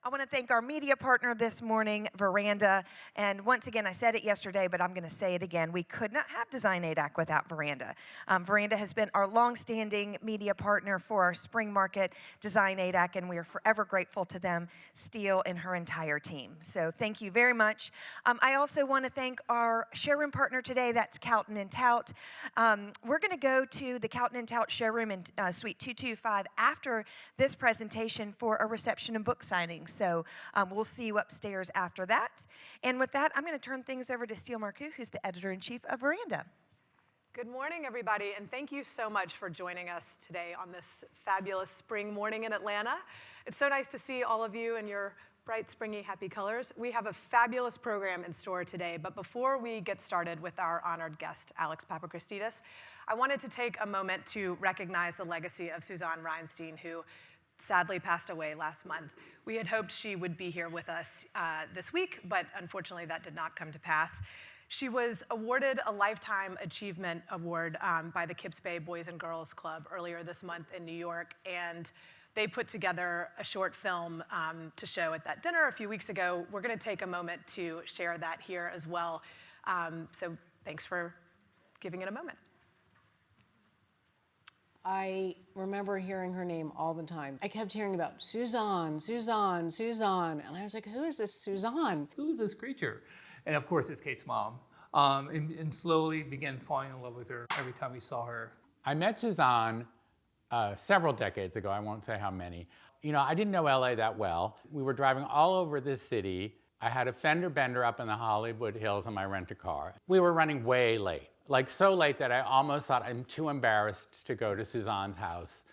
I want to thank our media partner this morning, Veranda. And once again, I said it yesterday, but I'm going to say it again. We could not have Design ADAC without Veranda. Veranda has been our longstanding media partner for our spring market Design ADAC, and we are forever grateful to them, Steele and her entire team. So thank you very much. I also want to thank our showroom partner today, that's Cowton and Tout. We're going to go to the Cowton and Tout showroom in Suite 225 after this presentation for a reception and book signing. So we'll see you upstairs after that. And with that, I'm going to turn things over to Steele Marcoux, who's the editor-in-chief of Veranda. Good morning, everybody, and thank you so much for joining us today on this fabulous spring morning in Atlanta. It's so nice to see all of you in your bright, springy, happy colors. We have a fabulous program in store today, but before we get started with our honored guest, Alex Papachristidis, I wanted to take a moment to recognize the legacy of Suzanne Reinstein, who sadly passed away last month. We had hoped she would be here with us this week, but unfortunately that did not come to pass. She was awarded a Lifetime Achievement Award by the Kips Bay Boys and Girls Club earlier this month in New York, and they put together a short film to show at that dinner a few weeks ago. We're going to take a moment to share that here as well. So thanks for giving it a moment. I remember hearing her name all the time. I kept hearing about Suzanne, Suzanne, Suzanne, and I was like, who is this Suzanne? Who is this creature? And of course, it's Kate's mom. And slowly began falling in love with her every time we saw her. I met Suzanne several decades ago, I won't say how many. You know, I didn't know LA that well. We were driving all over this city. I had a fender bender up in the Hollywood Hills in my rent-a-car. We were running way late. Like so late that I almost thought I'm too embarrassed to go to Suzanne's house.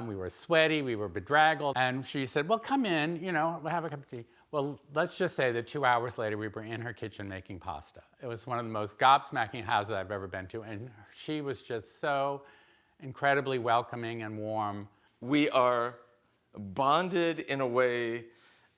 We were sweaty, we were bedraggled, and she said, well, come in, you know, we'll have a cup of tea. Well, let's just say that 2 hours later, we were in her kitchen making pasta. It was one of the most gobsmacking houses I've ever been to, and she was just so incredibly welcoming and warm. We are bonded in a way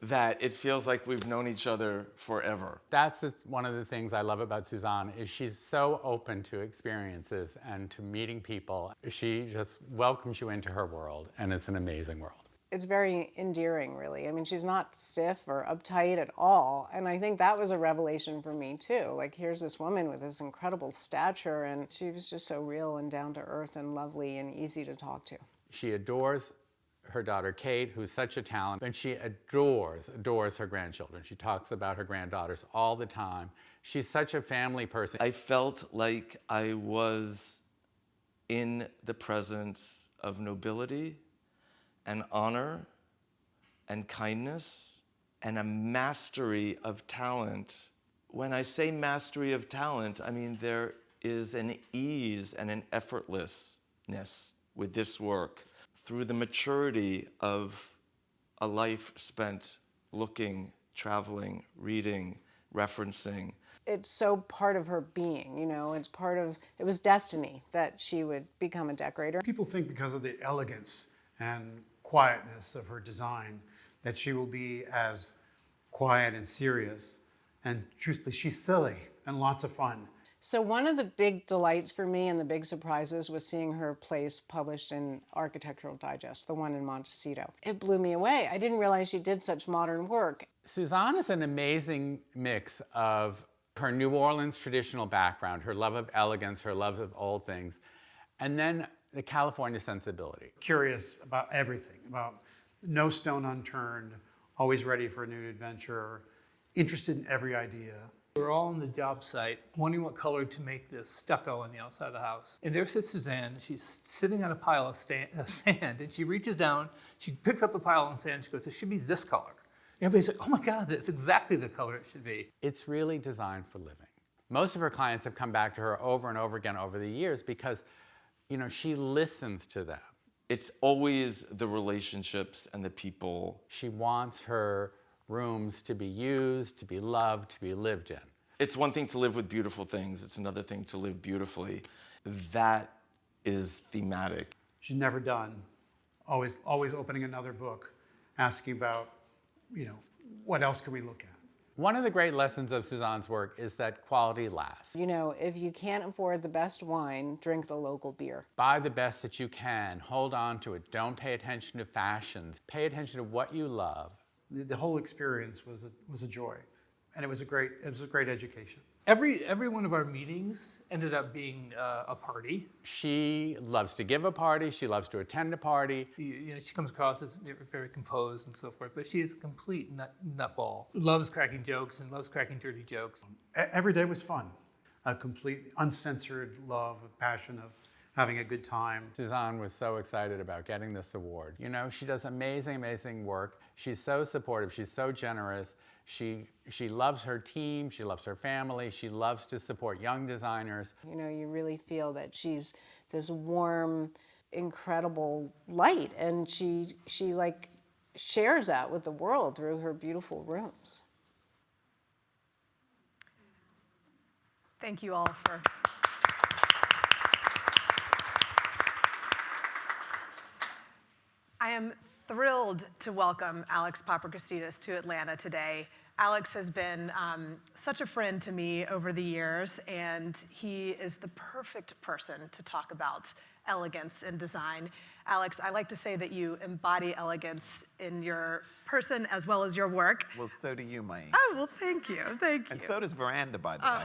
that it feels like we've known each other forever. That's one of the things I love about Suzanne is she's so open to experiences and to meeting people. She just welcomes you into her world, and it's an amazing world. It's very endearing, really. I mean, she's not stiff or uptight at all, and I think that was a revelation for me, too. Like, here's this woman with this incredible stature, and she was just so real and down to earth and lovely and easy to talk to. She adores her daughter Kate, who's such a talent, and she adores her grandchildren. She talks about her granddaughters all the time. She's such a family person. I felt like I was in the presence of nobility and honor and kindness and a mastery of talent. When I say mastery of talent, I mean there is an ease and an effortlessness with this work through the maturity of a life spent looking, traveling, reading, referencing. It's so part of her being, you know, it was destiny that she would become a decorator. People think because of the elegance and quietness of her design that she will be as quiet and serious. And truthfully, she's silly and lots of fun. So one of the big delights for me and the big surprises was seeing her place published in Architectural Digest, the one in Montecito. It blew me away. I didn't realize she did such modern work. Suzanne is an amazing mix of her New Orleans traditional background, her love of elegance, her love of old things, and then the California sensibility. Curious about everything, about no stone unturned, always ready for a new adventure, interested in every idea. We're all on the job site, wondering what color to make this stucco on the outside of the house. And there sits Suzanne. She's sitting on a pile of sand, and she reaches down, she picks up a pile of sand, she goes, it should be this color. And everybody's like, oh my God, that's exactly the color it should be. It's really designed for living. Most of her clients have come back to her over and over again over the years because, you know, she listens to them. It's always the relationships and the people. She wants her rooms to be used, to be loved, to be lived in. It's one thing to live with beautiful things. It's another thing to live beautifully. That is thematic. She's never done. Always opening another book, asking about, you know, what else can we look at? One of the great lessons of Suzanne's work is that quality lasts. You know, if you can't afford the best wine, drink the local beer. Buy the best that you can. Hold on to it. Don't pay attention to fashions. Pay attention to what you love The whole experience was a joy, and it was a great education. Every one of our meetings ended up being a party. She loves to give a party. She loves to attend a party. She comes across as very composed and so forth, but she is a complete nutball. Loves cracking jokes and loves cracking dirty jokes. Every day was fun. A complete uncensored love, a passion of having a good time. Suzanne was so excited about getting this award. You know, she does amazing, amazing work. She's so supportive. She's so generous. She loves her team. She loves her family. She loves to support young designers. You know, you really feel that she's this warm, incredible light, and she like shares that with the world through her beautiful rooms. Thank you all for... I am thrilled to welcome Alex Papachristidis to Atlanta today. Alex has been such a friend to me over the years, and he is the perfect person to talk about elegance in design. Alex, I like to say that you embody elegance in your person as well as your work. Well, so do you, Maine. Oh, well, thank you, thank you. And so does Veranda, by the way,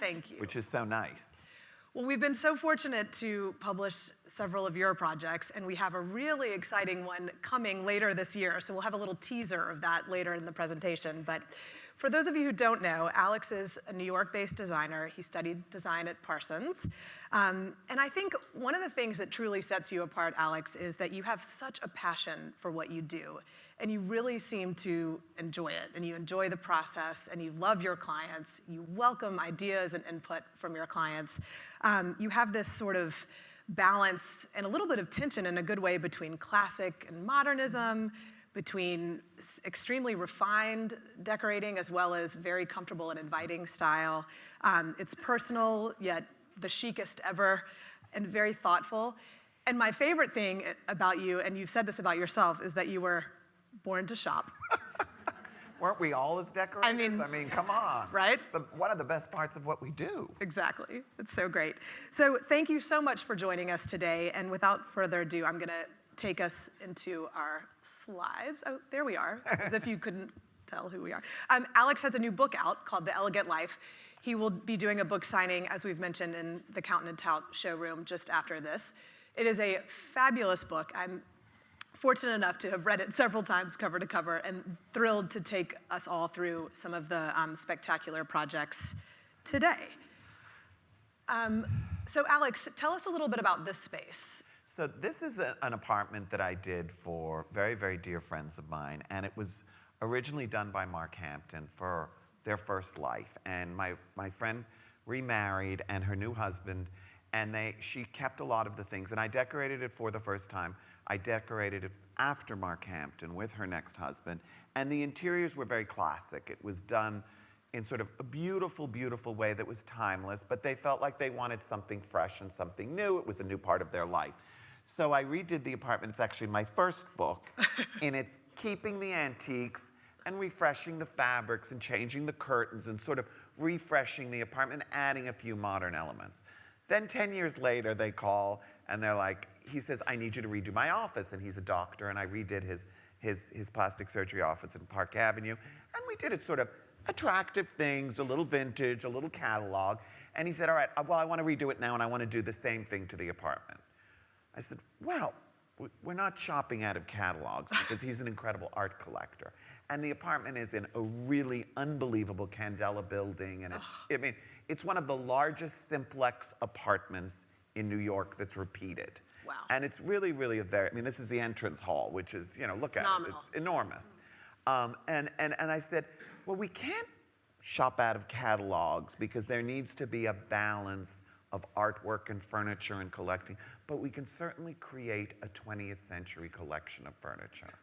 Thank you. which is so nice. Well, we've been so fortunate to publish several of your projects, and we have a really exciting one coming later this year, so we'll have a little teaser of that later in the presentation. But for those of you who don't know, Alex is a New York-based designer. He studied design at Parsons. And I think one of the things that truly sets you apart, Alex, is that you have such a passion for what you do. And you really seem to enjoy it, and you enjoy the process, and you love your clients. You welcome ideas and input from your clients. You have this sort of balance and a little bit of tension in a good way between classic and modernism, between extremely refined decorating as well as very comfortable and inviting style. It's personal, yet the chicest ever, and very thoughtful. And my favorite thing about you, and you've said this about yourself, is that you were born to shop. Weren't we all as decorators? I mean, come on. Right? It's one of the best parts of what we do. Exactly. It's so great. So thank you so much for joining us today. And without further ado, I'm going to take us into our slides. Oh, there we are, as if you couldn't tell who we are. Alex has a new book out called The Elegant Life. He will be doing a book signing, as we've mentioned, in the Count and Tout showroom just after this. It is a fabulous book. I'm fortunate enough to have read it several times cover to cover, and thrilled to take us all through some of the spectacular projects today. So Alex, tell us a little bit about this space. So this is an apartment that I did for very, very dear friends of mine, and it was originally done by Mark Hampton for their first life. And my friend remarried, and her new husband, and she kept a lot of the things, and I decorated it for the first time. I decorated it after Mark Hampton with her next husband, and the interiors were very classic. It was done in sort of a beautiful, beautiful way that was timeless, but they felt like they wanted something fresh and something new. It was a new part of their life. So I redid the apartment. It's actually my first book, and it's keeping the antiques and refreshing the fabrics and changing the curtains and sort of refreshing the apartment, adding a few modern elements. Then 10 years later, they call, and they're like, he says, I need you to redo my office. And he's a doctor, and I redid his plastic surgery office in Park Avenue. And we did it sort of attractive things, a little vintage, a little catalog. And he said, all right, well, I want to redo it now, and I want to do the same thing to the apartment. I said, well, we're not shopping out of catalogs, because he's an incredible art collector. And the apartment is in a really unbelievable Candela building. And it's one of the largest simplex apartments in New York that's repeated. Wow. And it's really, really this is the entrance hall, which is, look at it, it's enormous. And I said, well, we can't shop out of catalogs because there needs to be a balance of artwork and furniture and collecting, but we can certainly create a 20th century collection of furniture.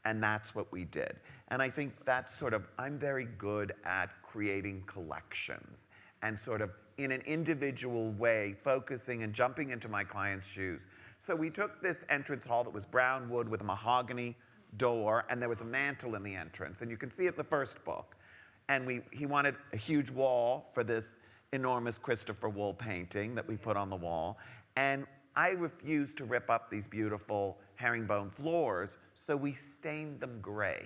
And that's what we did. And I think that's I'm very good at creating collections and sort of in an individual way, focusing and jumping into my clients' shoes. So we took this entrance hall that was brown wood with a mahogany door, and there was a mantle in the entrance. And you can see it in the first book. And he wanted a huge wall for this enormous Christopher Wool painting that we put on the wall. And I refused to rip up these beautiful herringbone floors, so we stained them gray.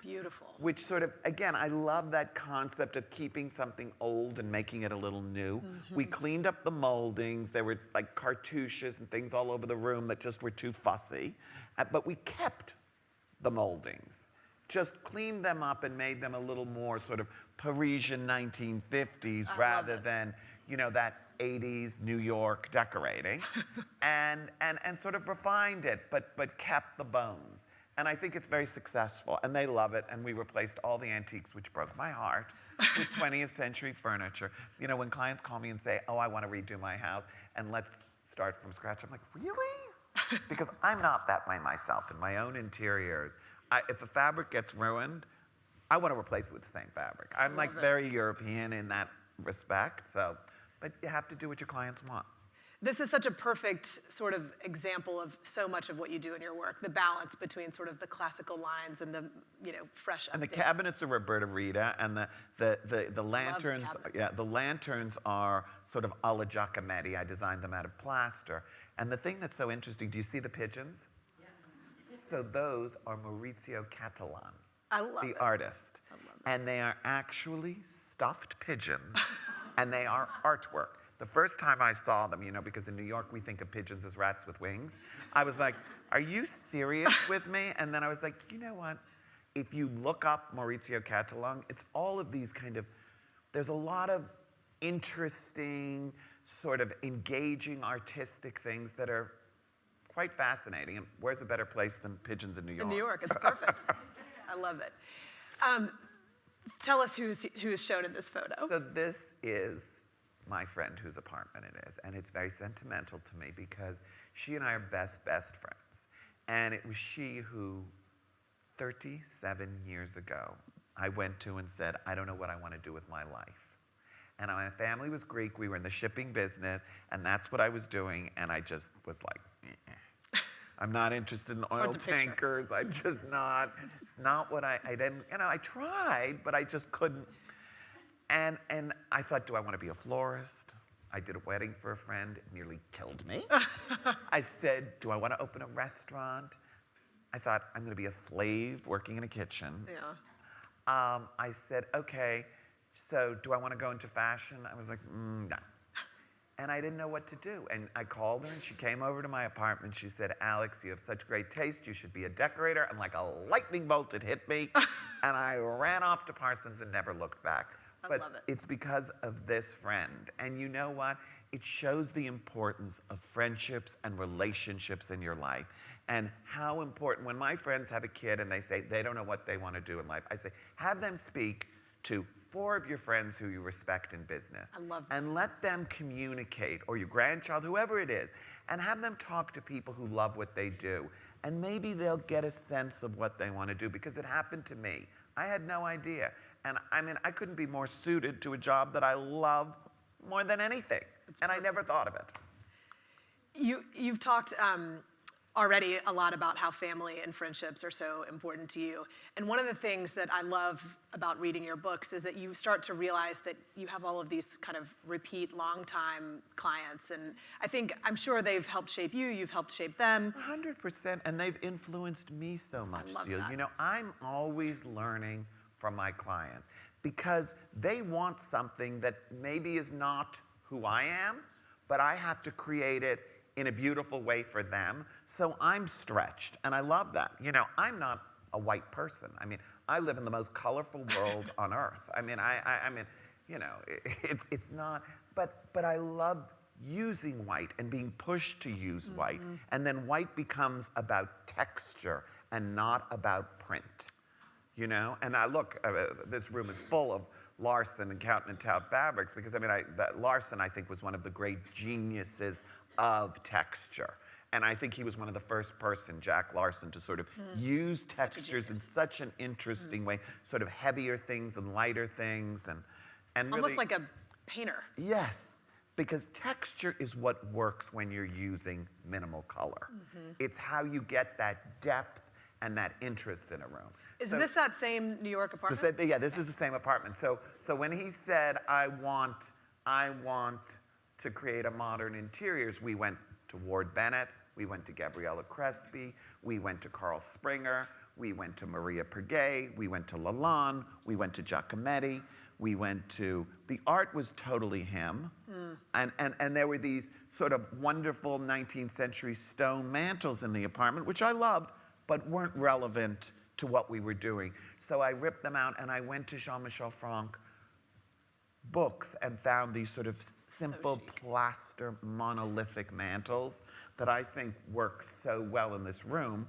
Beautiful. Which sort of, again, I love that concept of keeping something old and making it a little new. We cleaned up the moldings. There were like cartouches and things all over the room that just were too fussy. But we kept the moldings, just cleaned them up and made them a little more sort of Parisian 1950s rather than, you know, that 80s New York decorating. and sort of refined it, but kept the bones. And I think it's very successful, and they love it. And we replaced all the antiques, which broke my heart, with 20th century furniture. You know, when clients call me and say, oh, I want to redo my house, and let's start from scratch, I'm like, really? Because I'm not that way myself. In my own interiors, if the fabric gets ruined, I want to replace it with the same fabric. I'm like very European in that respect, so, but you have to do what your clients want. This is such a perfect sort of example of so much of what you do in your work, the balance between sort of the classical lines and the, you know, fresh updates. And the cabinets are Roberta Rita, and the lanterns, the lanterns are sort of alla Giacometti. I designed them out of plaster. And the thing that's so interesting, do you see the pigeons? Yeah. So those are Maurizio Cattelan, the artist. I love it. And they are actually stuffed pigeons, and they are artwork. The first time I saw them, you know, because in New York we think of pigeons as rats with wings, I was like, are you serious with me? And then I was like, you know what? If you look up Maurizio Cattelan, it's all of these kind of, there's a lot of interesting, sort of engaging artistic things that are quite fascinating. And where's a better place than pigeons in New York? In New York, it's perfect. I love it. Tell us who is shown in this photo. So this is my friend whose apartment it is, and it's very sentimental to me because she and I are best friends. And it was she who, 37 years ago, I went to and said, I don't know what I want to do with my life. And my family was Greek, we were in the shipping business, and that's what I was doing, and I just was like, I'm not interested in oil tankers, I'm just not, it's not what I didn't, you know, I tried, but I just couldn't. And I thought, do I want to be a florist? I did a wedding for a friend, it nearly killed me. I said, do I want to open a restaurant? I thought, I'm going to be a slave working in a kitchen. Yeah. I said, okay, so do I want to go into fashion? I was like, no. And I didn't know what to do. And I called her, and she came over to my apartment. She said, Alex, you have such great taste. You should be a decorator. And like a lightning bolt, it hit me. And I ran off to Parsons and never looked back. But love it. It's because of this friend. And you know what? It shows the importance of friendships and relationships in your life. And how important, when my friends have a kid and they say they don't know what they want to do in life, I say, have them speak to 4 of your friends who you respect in business. I love that. And let them communicate, or your grandchild, whoever it is, and have them talk to people who love what they do. And maybe they'll get a sense of what they want to do, because it happened to me. I had no idea. And I mean, I couldn't be more suited to a job that I love more than anything. And I never thought of it. You've talked already a lot about how family and friendships are so important to you. And one of the things that I love about reading your books is that you start to realize that you have all of these kind of repeat, long-time clients. And I'm sure they've helped shape you, you've helped shape them. 100%, and they've influenced me so much, love Steele. that. You know, I'm always learning from my clients because they want something that maybe is not who I am, but I have to create it in a beautiful way for them. So I'm stretched, and I love that. You know, I'm not a white person. I mean, I live in the most colorful world on earth. I mean, I mean, you know, it's not, but I love using white and being pushed to use white. And then white becomes about texture and not about print. You know, and this room is full of Larson and Count & Tout fabrics, because I mean, Larson, I think, was one of the great geniuses of texture. And I think he was one of the first person, Jack Larson, to sort of use textures in such an interesting way, sort of heavier things and lighter things, and really, Almost like a painter. Yes, because texture is what works when you're using minimal color. It's how you get that depth and that interest in a room. Is this that same New York apartment? Yeah, this is the same apartment. So when he said, I want to create a modern interiors, we went to Ward Bennett, we went to Gabriella Crespi, we went to Carl Springer, We went to Maria Pergay, we went to Lalande, we went to Giacometti, we went to, the art was totally him. And there were these sort of wonderful 19th century stone mantels in the apartment, which I loved, but weren't relevant to what we were doing. So I ripped them out and I went to Jean-Michel Franck books and found these sort of simple plaster monolithic mantels that I think work so well in this room.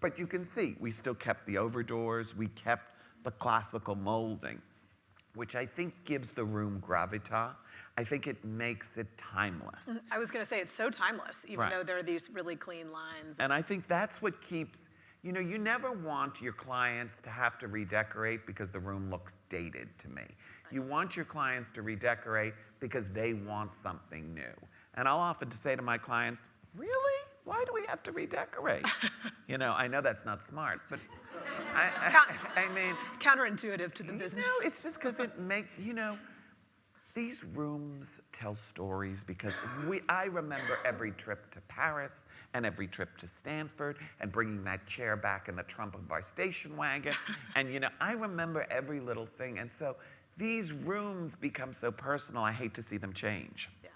But you can see, we still kept the overdoors, we kept the classical molding, which I think gives the room gravitas. I think it makes it timeless. I was going to say, it's so timeless, even Right. though there are these really clean lines. And I think that's what keeps, you know, you never want your clients to have to redecorate because the room looks dated to me. You want your clients to redecorate because they want something new. And I'll often say to my clients, really? Why do we have to redecorate? You know, I know that's not smart, but I mean, Counterintuitive to the business. no, it's just because it makes, you know, these rooms tell stories because I remember every trip to Paris and every trip to Stanford and bringing that chair back in the trunk of our station wagon. And, you know, I remember every little thing. And so these rooms become so personal, I hate to see them change. Yeah.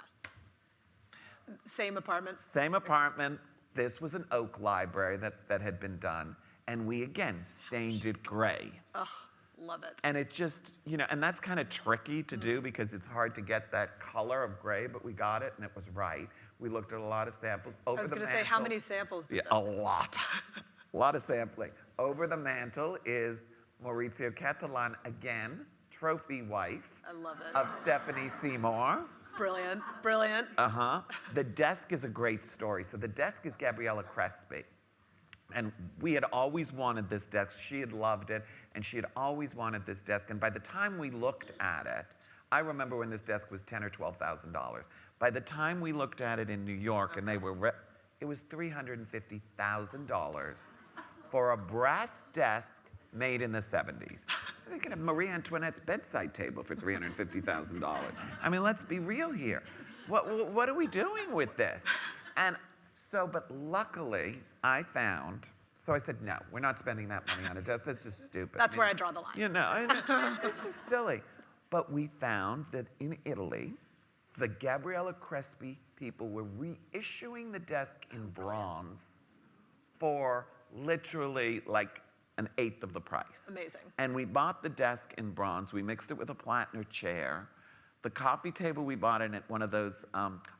Same apartment. Same apartment. This was an oak library that had been done. And we, again, stained it gray. Ugh, love it. And it just, you know, and that's kind of tricky to do because it's hard to get that color of gray, but we got it and it was right. We looked at a lot of samples. I was going to say, how many samples did Yeah, a lot. A lot of sampling. Over the mantle is Maurizio Catalan, again, trophy wife I love it. of Stephanie Seymour. Brilliant, brilliant. The desk is a great story. So the desk is Gabriella Crespi. And we had always wanted this desk. She had loved it, and she had always wanted this desk. And by the time we looked at it, I remember when this desk was $10,000 or $12,000. By the time we looked at it in New York, and it was $350,000 for a brass desk made in the 70s. They could have Marie Antoinette's bedside table for $350,000. I mean, let's be real here. What are we doing with this? And so, but luckily, I found, so I said, no, we're not spending that money on a desk. That's just stupid. That's where I draw the line. You know, it's just silly. But we found that in Italy, the Gabriella Crespi people were reissuing the desk in bronze for literally like an eighth of the price. Amazing. And we bought the desk in bronze. We mixed it with a Plattner chair. The coffee table we bought in at one of those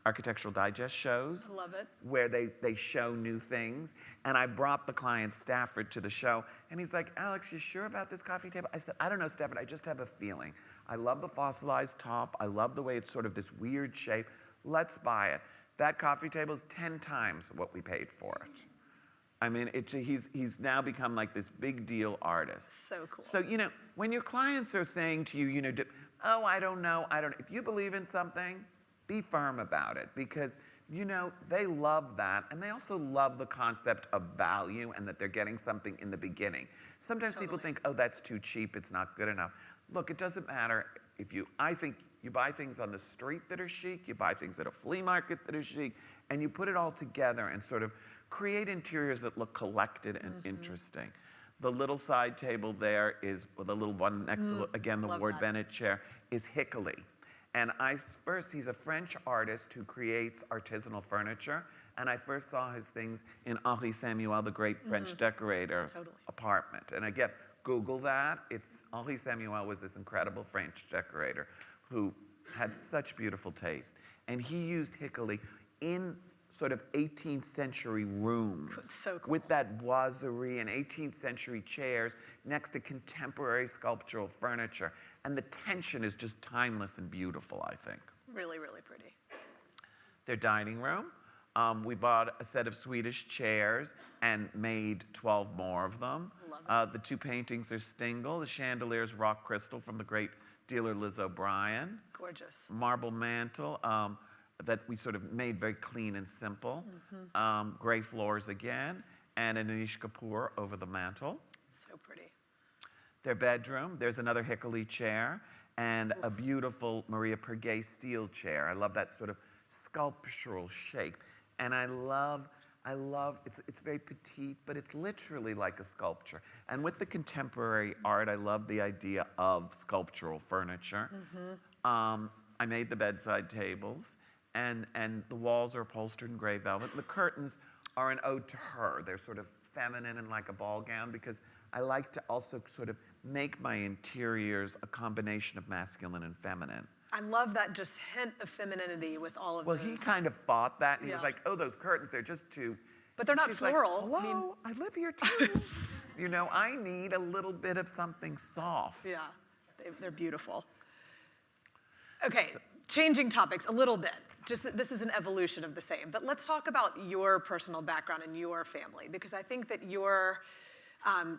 Architectural Digest shows. I love it. Where they show new things. And I brought the client Stafford to the show. And he's like, Alex, you sure about this coffee table? I said, I don't know, Stafford, I just have a feeling. I love the fossilized top. I love the way it's sort of this weird shape. Let's buy it. That coffee table is 10 times what we paid for it. I mean, he's now become like this big deal artist. So cool. So, you know, when your clients are saying to you, you know, oh, I don't know. If you believe in something, be firm about it because, you know, they love that. And they also love the concept of value and that they're getting something in the beginning. Sometimes people think, oh, that's too cheap. It's not good enough. Look, it doesn't matter I think you buy things on the street that are chic, you buy things at a flea market that are chic, and you put it all together and sort of create interiors that look collected and interesting. The little side table there is, well, the little one next to, again, the Ward Bennett chair, is Hickory. And he's a French artist who creates artisanal furniture. And I first saw his things in Henri Samuel, the great French decorator's apartment. And again, Google that. Henri Samuel was this incredible French decorator who had such beautiful taste. And he used Hickory in sort of 18th century rooms. So cool. With that boiserie and 18th century chairs next to contemporary sculptural furniture. And the tension is just timeless and beautiful, I think. Really, really pretty. Their dining room. We bought a set of Swedish chairs and made 12 more of them. Love it. The two paintings are Stengel. The chandelier is rock crystal from the great dealer Liz O'Brien. Gorgeous. Marble mantle that we sort of made very clean and simple. Gray floors again, and an Anish Kapoor over the mantle. So pretty. Their bedroom, there's another Hickory chair and a beautiful Maria Pergay steel chair. I love that sort of sculptural shape. And I love I love, it's very petite, but it's literally like a sculpture. And with the contemporary art, I love the idea of sculptural furniture. I made the bedside tables, and the walls are upholstered in gray velvet. The curtains are an ode to her. They're sort of feminine and like a ball gown, because I like to also sort of make my interiors a combination of masculine and feminine. I love that just hint of femininity with all of Well, those. he kind of fought that, and he was Yeah. like, oh, those curtains, they're just too... But they're not She's like, floral. hello, I mean- I live here too. You know, I need a little bit of something soft. Yeah, they're beautiful. Okay, changing topics a little bit. Just that this is an evolution of the same. But let's talk about your personal background and your family, because I think that your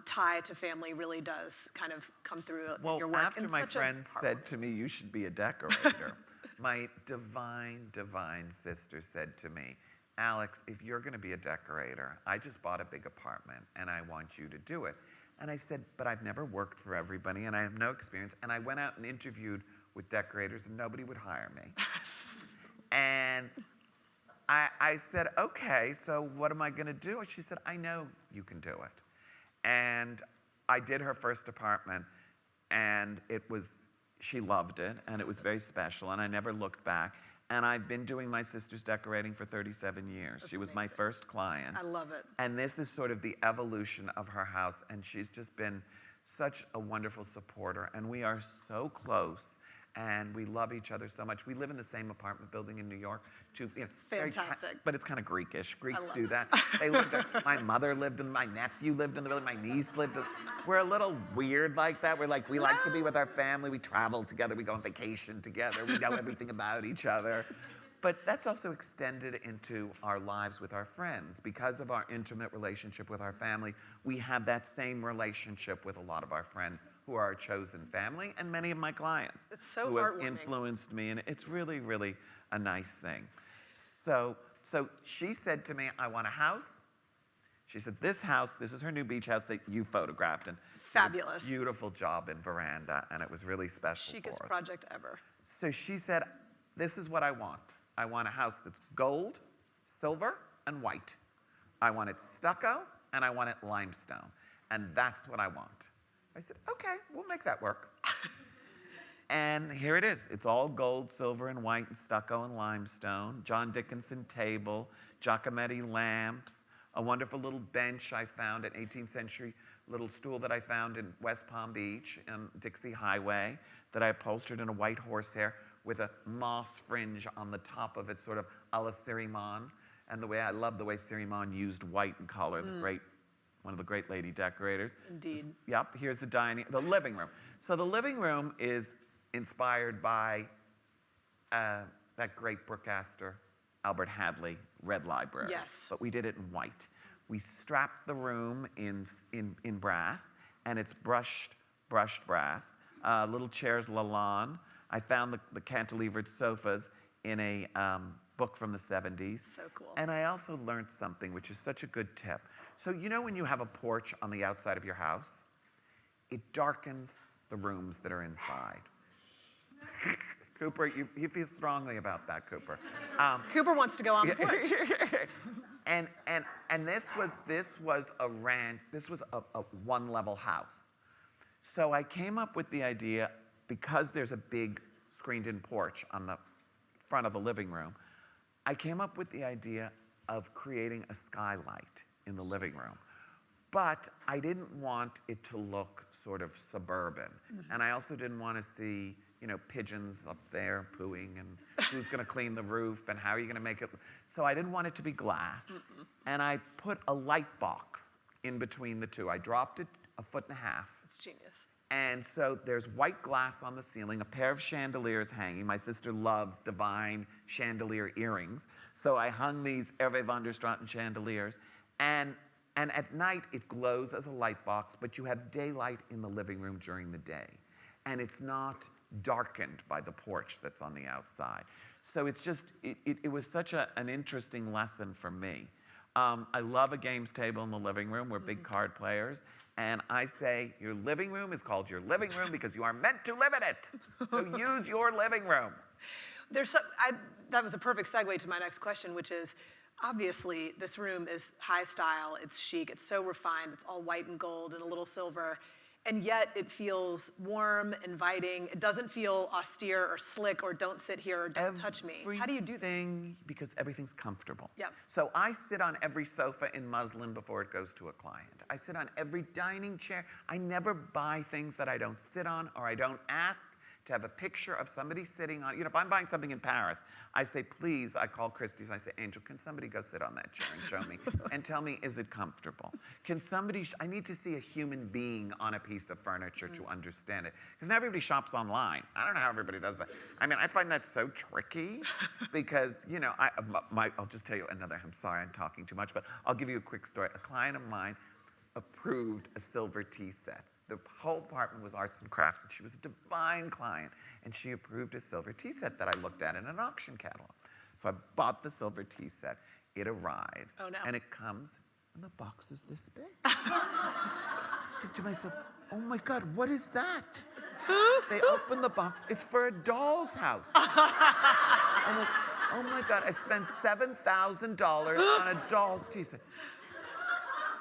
tie to family really does kind of come through Well, your work. after in my such a friend heartwarming- said to me, you should be a decorator, my divine, divine sister said to me, Alex, if you're going to be a decorator, I just bought a big apartment and I want you to do it. And I said, but I've never worked for everybody and I have no experience. And I went out and interviewed with decorators and nobody would hire me. And I said, okay, so what am I going to do? And she said, I know you can do it. And I did her first apartment, and she loved it, and it was very special, and I never looked back. And I've been doing my sister's decorating for 37 years. She was my first client. I love it. And this is sort of the evolution of her house, and she's just been such a wonderful supporter, and we are so close. And we love each other so much. We live in the same apartment building in New York. It's Fantastic. but it's kind of Greekish. Greeks love do it. that. They lived there. My mother lived in, my nephew lived in the building, my niece lived in. We're a little weird like that. We're like, we like to be with our family. We travel together. We go on vacation together. We know everything about each other. But that's also extended into our lives with our friends. Because of our intimate relationship with our family, we have that same relationship with a lot of our friends who are our chosen family and many of my clients It's so who have heartwarming. influenced me. And it's really, really a nice thing. So she said to me, I want a house. She said, this house, this is her new beach house that you photographed. And Fabulous. Beautiful job in Veranda. And it was really special Chicest for us. project ever. So she said, this is what I want. I want a house that's gold, silver, and white. I want it stucco, and I want it limestone. And that's what I want. I said, okay, we'll make that work. And here it is. It's all gold, silver, and white, and stucco, and limestone. John Dickinson table, Giacometti lamps, a wonderful little bench I found, an 18th century little stool that I found in West Palm Beach and Dixie Highway that I upholstered in a white horsehair with a moss fringe on the top of it, sort of a la Siriman. And I love the way Siriman used white in color, one of the great lady decorators. Indeed. Yep, here's the living room. So the living room is inspired by that great Brooke Astor, Albert Hadley, Red Library. Yes. But we did it in white. We strapped the room in brass, and it's brushed brass. Little chairs Lalande. I found the cantilevered sofas in a book from the 70s. So cool. And I also learned something, which is such a good tip. So you know when you have a porch on the outside of your house, it darkens the rooms that are inside. Cooper, you feel strongly about that, Cooper. Cooper wants to go on the porch. And this was a ranch. This was a one-level house. So I came up with the idea, because there's a big screened-in porch on the front of the living room, I came up with the idea of creating a skylight in the living room. But I didn't want it to look sort of suburban. And I also didn't want to see, pigeons up there pooing, and who's going to clean the roof, and how are you going to make it. So I didn't want it to be glass. And I put a light box in between the two. I dropped it 1.5 feet. It's genius. And so there's white glass on the ceiling, a pair of chandeliers hanging. My sister loves divine chandelier earrings. So I hung these Hervé van der Straten chandeliers. And at night, it glows as a light box, but you have daylight in the living room during the day. And it's not darkened by the porch that's on the outside. So it's just, it was such an interesting lesson for me. I love a games table in the living room. We're big card players. And I say, your living room is called your living room because you are meant to live in it. So use your living room. That was a perfect segue to my next question, which is, Obviously, this room is high style, it's chic, it's so refined, it's all white and gold and a little silver, and yet it feels warm, inviting. It doesn't feel austere or slick or don't sit here or don't touch me. How do you do that? Everything, because everything's comfortable. Yep. So I sit on every sofa in muslin before it goes to a client. I sit on every dining chair. I never buy things that I don't sit on or I don't ask to have a picture of somebody sitting on. You know, if I'm buying something in Paris, I say, please, I call Christie's, I say, Angel, can somebody go sit on that chair and show me and tell me, is it comfortable? Can somebody, I need to see a human being on a piece of furniture to understand it. Because now everybody shops online. I don't know how everybody does that. I mean, I find that so tricky because, you know, I'll just tell you another, I'm sorry I'm talking too much, but I'll give you a quick story. A client of mine approved a silver tea set. The whole apartment was arts and crafts, and she was a divine client, and she approved a silver tea set that I looked at in an auction catalog. So I bought the silver tea set. It arrives, Oh, no. and it comes, and the box is this big. I think to myself, oh my God, what is that? They open the box, it's for a doll's house. I'm like, oh my God, I spent $7,000 on a doll's tea set.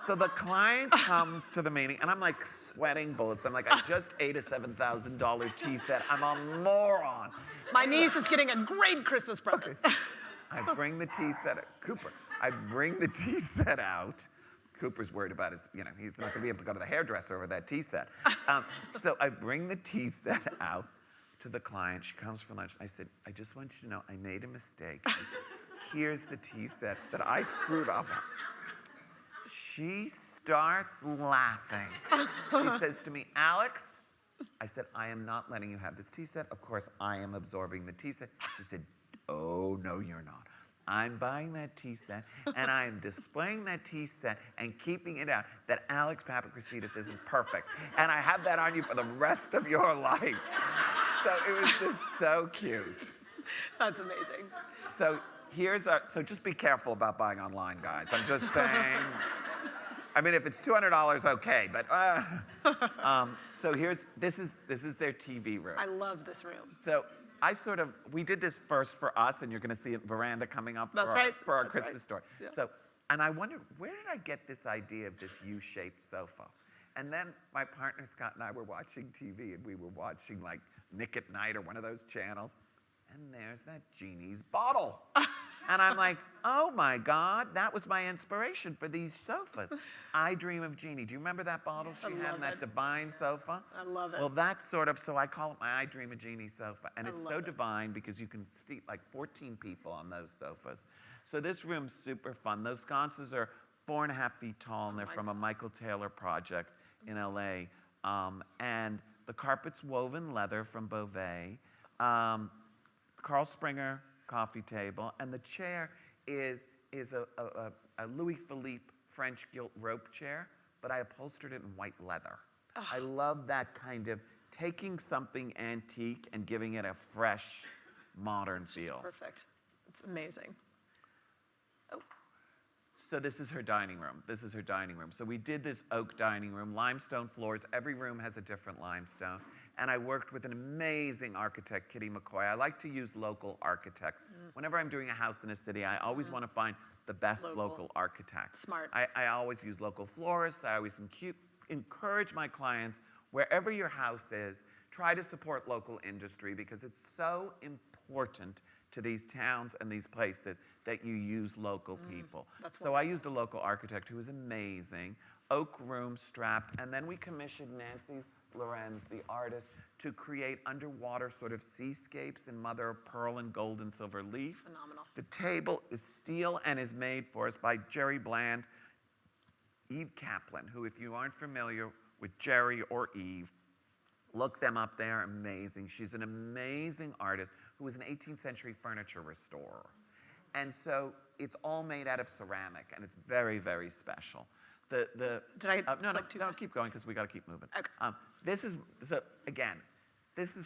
So the client comes to the meeting, and I'm like sweating bullets. I'm like, I just ate a $7,000 tea set. I'm a moron. My niece is getting a great Christmas present. Okay. I bring the tea set out. Cooper, I bring the tea set out. Cooper's worried about his, you know, he's not gonna be able to go to the hairdresser over that tea set. So I bring the tea set out to the client. She comes for lunch. I said, I just want you to know I made a mistake. Here's the tea set that I screwed up on. She starts laughing. She says to me, Alex, I said, I am not letting you have this tea set. Of course, I am absorbing the tea set. She said, oh, no, you're not. I'm buying that tea set, and I am displaying that tea set and keeping it out that Alex Papachristidis isn't perfect. And I have that on you for the rest of your life. So it was just so cute. That's amazing. So so just be careful about buying online, guys. I'm just saying. I mean, if it's $200, okay, but so this is their TV room. I love this room. So we did this first for us, and you're going to see it Veranda coming up That's for right. our That's Christmas right. story. Yeah. So, and I wondered, where did I get this idea of this U-shaped sofa? And then my partner Scott and I were watching TV, and we were watching like Nick at Night or one of those channels, and there's that genie's bottle. And I'm like, oh my God, that was my inspiration for these sofas. I Dream of Jeannie. Do you remember that bottle she had in that divine sofa? I love it. Well, that's so I call it my I Dream of Jeannie sofa. And it's so it. divine because you can seat like 14 people on those sofas. So this room's super fun. Those sconces are 4.5 feet tall, and they're from a Michael Taylor project in LA. And the carpet's woven leather from Beauvais. Carl Springer coffee table, and the chair is a Louis Philippe French gilt rope chair, but I upholstered it in white leather. Oh. I love that kind of taking something antique and giving it a fresh, modern feel. Perfect. It's amazing. Oh. So this is her dining room. This is her dining room. So we did this oak dining room, limestone floors. Every room has a different limestone. And I worked with an amazing architect, Kitty McCoy. I like to use local architects. Whenever I'm doing a house in a city, I always want to find the best local architects. Smart. I always use local florists. I always encourage my clients, wherever your house is, try to support local industry because it's so important to these towns and these places that you use local people. So I used a local architect who was amazing, oak room strapped, and then we commissioned Nancy Lorenz, the artist, to create underwater sort of seascapes in mother of pearl and gold and silver leaf. Phenomenal. The table is steel and is made for us by Jerry Bland, Eve Kaplan, who, if you aren't familiar with Jerry or Eve, look them up. They are amazing. She's an amazing artist who was an 18th century furniture restorer. And so it's all made out of ceramic, and it's very, very special. Did I No, click too fast? keep going because we got to keep moving. Okay. This is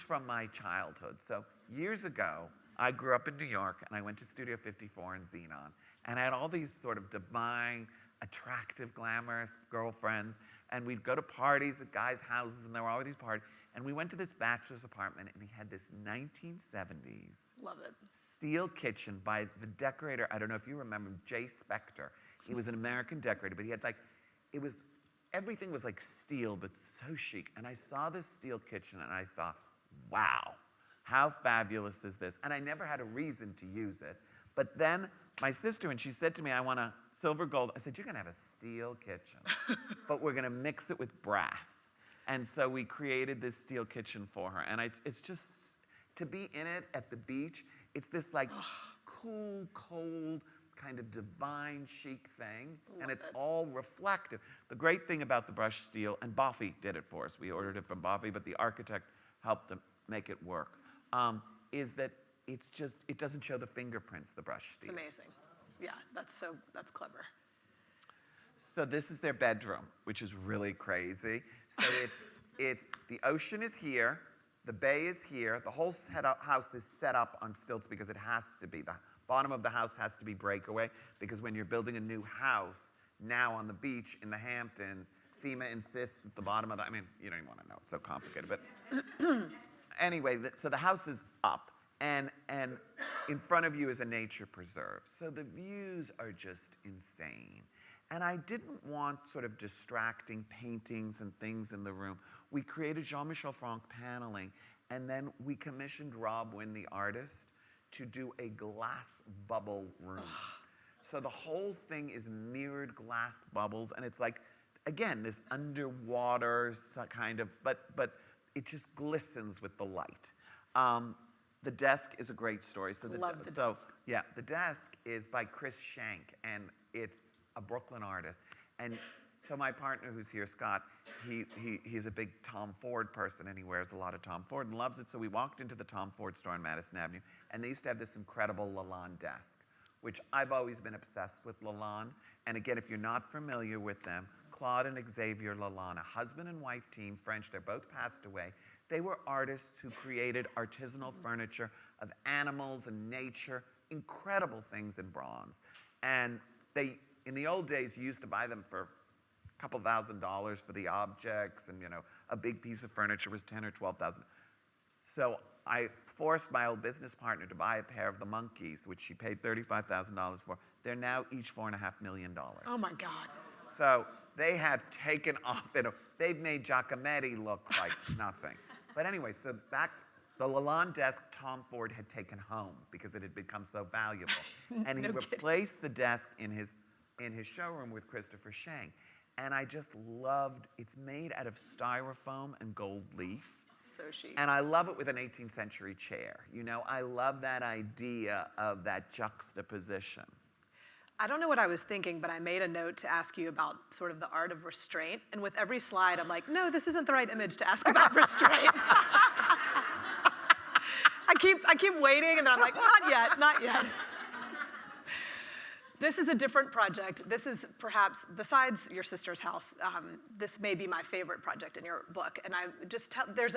from my childhood. So years ago, I grew up in New York, and I went to Studio 54 in Xenon, and I had all these sort of divine, attractive, glamorous girlfriends, and we'd go to parties at guys' houses, and there were always these parties, and we went to this bachelor's apartment, and he had this 1970s Love it. Steel kitchen by the decorator. I don't know if you remember him, Jay Spector. He was an American decorator, but he had like, everything was like steel, but so chic. And I saw this steel kitchen and I thought, wow, how fabulous is this? And I never had a reason to use it. But then my sister, when she said to me, I want a silver gold, I said, you're gonna have a steel kitchen, but we're gonna mix it with brass. And so we created this steel kitchen for her. And it's just, to be in it at the beach, it's this like cool, cold, kind of divine chic thing. And it's all reflective. The great thing about the brushed steel, and Boffy did it for us. We ordered it from Boffy, but the architect helped to make it work, is that it doesn't show the fingerprints, the brushed steel. It's amazing. Yeah, that's clever. So this is their bedroom, which is really crazy. So it's the ocean is here, the bay is here, the whole house is set up on stilts because it has to be. The bottom of the house has to be breakaway because when you're building a new house, now on the beach in the Hamptons, FEMA insists that the bottom of the, I mean, you don't even want to know, it's so complicated, but anyway, so the house is up and in front of you is a nature preserve. So the views are just insane. And I didn't want sort of distracting paintings and things in the room. We created Jean-Michel Franck paneling, and then we commissioned Rob Wynn, the artist, to do a glass bubble room. So the whole thing is mirrored glass bubbles, and it's like, again, this underwater kind of, but it just glistens with the light. The desk is a great story. So the desk is by Chris Schenk, and it's a Brooklyn artist. And so my partner who's here, Scott, he's a big Tom Ford person, and he wears a lot of Tom Ford and loves it. So we walked into the Tom Ford store on Madison Avenue, and they used to have this incredible Lalande desk, which I've always been obsessed with Lalande. And again, if you're not familiar with them, Claude and Xavier Lalande, a husband and wife team, French, they're both passed away. They were artists who created artisanal furniture of animals and nature, incredible things in bronze. And they, in the old days, you used to buy them for a couple $1,000s for the objects, and a big piece of furniture was $10,000 or $12,000. So I forced my old business partner to buy a pair of the monkeys, which she paid $35,000 for. They're now each $4.5 million. Oh my God. So they have taken off. They've made Giacometti look like nothing. But anyway, so the Lalande desk Tom Ford had taken home because it had become so valuable. And he replaced the desk in his showroom with Christopher Schenk. And I just loved, it's made out of styrofoam and gold leaf. So chic. And I love it with an 18th century chair. I love that idea of that juxtaposition. I don't know what I was thinking, but I made a note to ask you about sort of the art of restraint. And with every slide, I'm like, no, this isn't the right image to ask about restraint. I keep waiting, and then I'm like, not yet. This is a different project. This is perhaps, besides your sister's house, this may be my favorite project in your book. And I just there's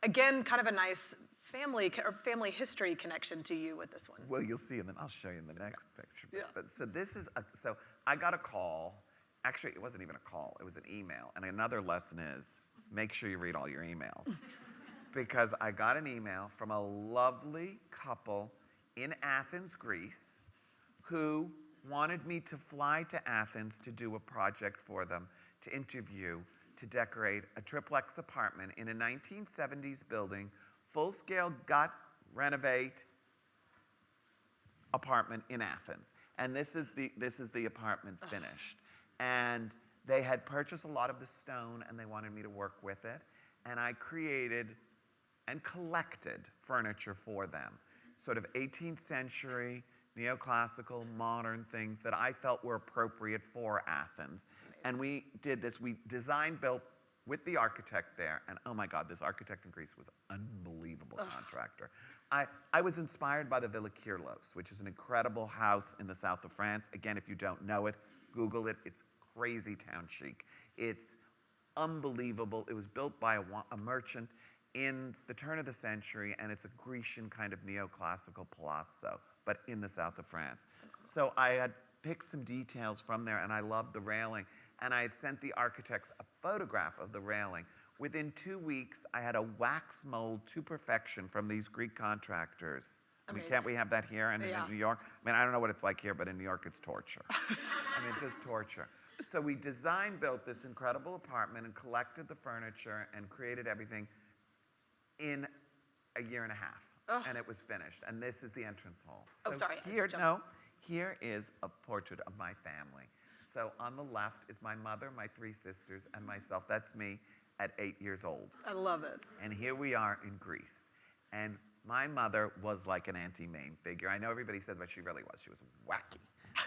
again, kind of a nice family history connection to you with this one. Well, you'll see, and then I'll show you in the next picture. Yeah. But so this is, so I got a call. Actually, it wasn't even a call. It was an email. And another lesson is, make sure you read all your emails. Because I got an email from a lovely couple in Athens, Greece, who wanted me to fly to Athens to do a project for them, to interview, to decorate a triplex apartment in a 1970s building, full-scale gut, renovate apartment in Athens. And this is the apartment finished. And they had purchased a lot of the stone, and they wanted me to work with it. And I created and collected furniture for them, sort of 18th century, neoclassical, modern things that I felt were appropriate for Athens. And we did this. We built with the architect there. And oh my God, this architect in Greece was an unbelievable contractor. I was inspired by the Villa Kirlos, which is an incredible house in the south of France. Again, if you don't know it, Google it. It's crazy town chic. It's unbelievable. It was built by a merchant in the turn of the century, and it's a Grecian kind of neoclassical palazzo, but in the south of France. So I had picked some details from there, and I loved the railing, and I had sent the architects a photograph of the railing. Within 2 weeks, I had a wax mold to perfection from these Greek contractors Can't we have that here and Yeah. in New York? I mean, I don't know what it's like here, but in New York, it's torture. I mean, just torture. So we built this incredible apartment and collected the furniture and created everything in a year and a half. And it was finished. And this is the entrance hall. So sorry, I Here, jumped. here is a portrait of my family. So on the left is my mother, my 3 sisters, and myself. That's me at 8 years old. I love it. And here we are in Greece. And my mother was like an Auntie Mame figure. I know everybody said what she really was. She was wacky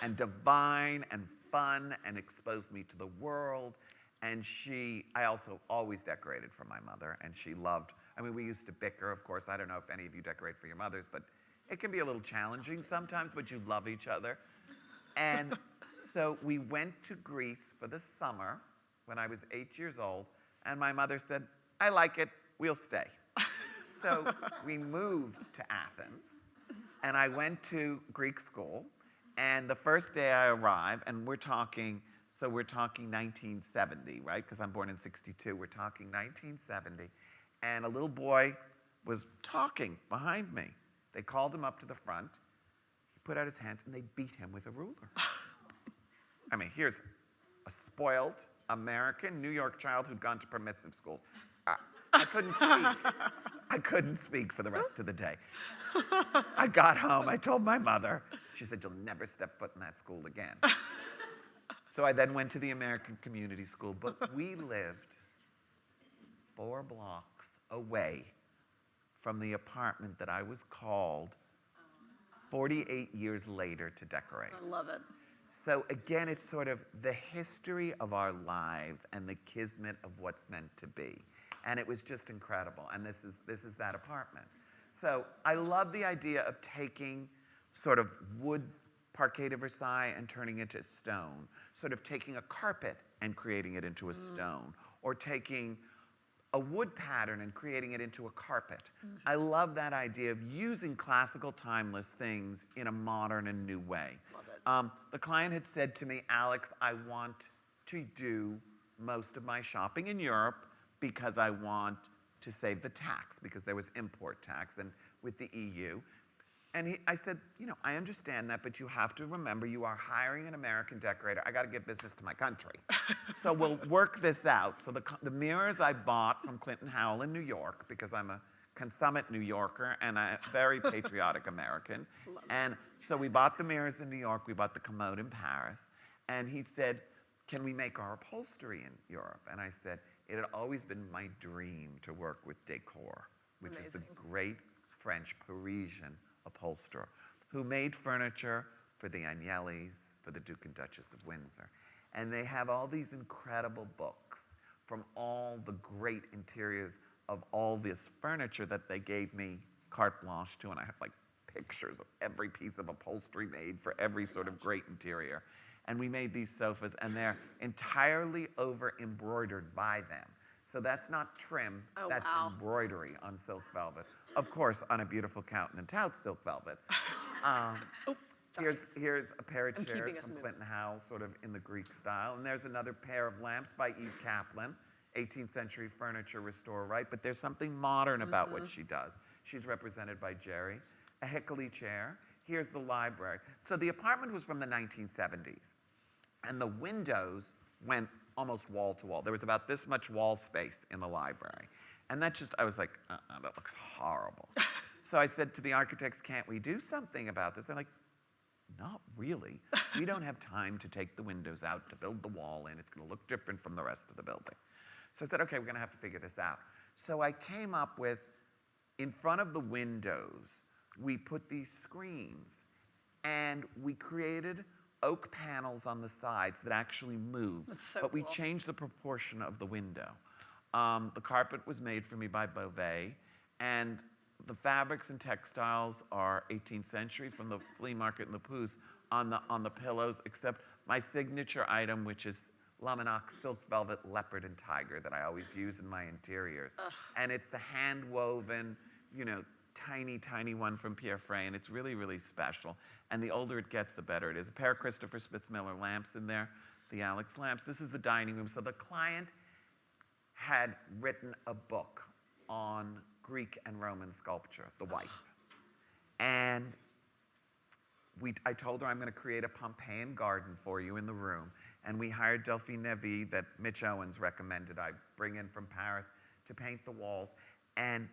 and divine and fun and exposed me to the world. And I also always decorated for my mother. And she loved, I mean, we used to bicker, of course. I don't know if any of you decorate for your mothers, but it can be a little challenging sometimes, but you love each other. And so we went to Greece for the summer when I was 8 years old. And my mother said, I like it, we'll stay. So we moved to Athens, and I went to Greek school. And the first day I arrived, and we're talking 1970, right? Because I'm born in 62. We're talking 1970. And a little boy was talking behind me. They called him up to the front. He put out his hands, and they beat him with a ruler. I mean, here's a spoiled American New York child who'd gone to permissive schools. I couldn't speak. I couldn't speak for the rest of the day. I got home. I told my mother. She said, you'll never step foot in that school again. So I then went to the American Community School, but we lived 4 blocks away from the apartment that I was called 48 years later to decorate. I love it. So again, it's sort of the history of our lives and the kismet of what's meant to be. And it was just incredible. And this is that apartment. So I love the idea of taking sort of wood parquet de Versailles and turning it to stone, sort of taking a carpet and creating it into a stone, or taking a wood pattern and creating it into a carpet. I love that idea of using classical timeless things in a modern and new way. Love it. The client had said to me, Alex, I want to do most of my shopping in Europe because I want to save the tax, because there was import tax and with the EU. And I said, I understand that, but you have to remember you are hiring an American decorator. I got to give business to my country. So we'll work this out. So the mirrors I bought from Clinton Howell in New York, because I'm a consummate New Yorker and a very patriotic American. And so we bought the mirrors in New York. We bought the commode in Paris. And he said, can we make our upholstery in Europe? And I said, it had always been my dream to work with Decor, which is the great French Parisian upholsterer who made furniture for the Agnellis, for the Duke and Duchess of Windsor. And they have all these incredible books from all the great interiors of all this furniture that they gave me carte blanche to. And I have like pictures of every piece of upholstery made for every sort of great interior. And we made these sofas, and they're entirely over-embroidered by them. So that's not trim, that's embroidery on silk velvet. Of course, on a beautiful Count and Tout silk velvet. Here's a pair of chairs from Clinton Howell, sort of in the Greek style. And there's another pair of lamps by Eve Kaplan, 18th century furniture restorer, right? But there's something modern about what she does. She's represented by Jerry. A Hickory chair. Here's the library. So the apartment was from the 1970s. And the windows went almost wall to wall. There was about this much wall space in the library. And that I was like, that looks horrible. So I said to the architects, can't we do something about this? They're like, not really. We don't have time to take the windows out to build the wall in. It's going to look different from the rest of the building. So I said, okay, we're going to have to figure this out. So I came up with, in front of the windows, we put these screens, and we created oak panels on the sides that actually moved. That's so but we cool. changed the proportion of the window. The carpet was made for me by Beauvais, and the fabrics and textiles are 18th century from the flea market in the Pouce on the pillows, except my signature item, which is Laminac silk velvet leopard and tiger that I always use in my interiors. And it's the hand-woven, tiny, tiny one from Pierre Frey, and it's really, really special. And the older it gets, the better it is. A pair of Christopher Spitzmiller lamps in there, the Alex lamps. This is the dining room. So the client had written a book on Greek and Roman sculpture, the wife. And I told her I'm going to create a Pompeian garden for you in the room. And we hired Delphine Nevy that Mitch Owens recommended I bring in from Paris to paint the walls. And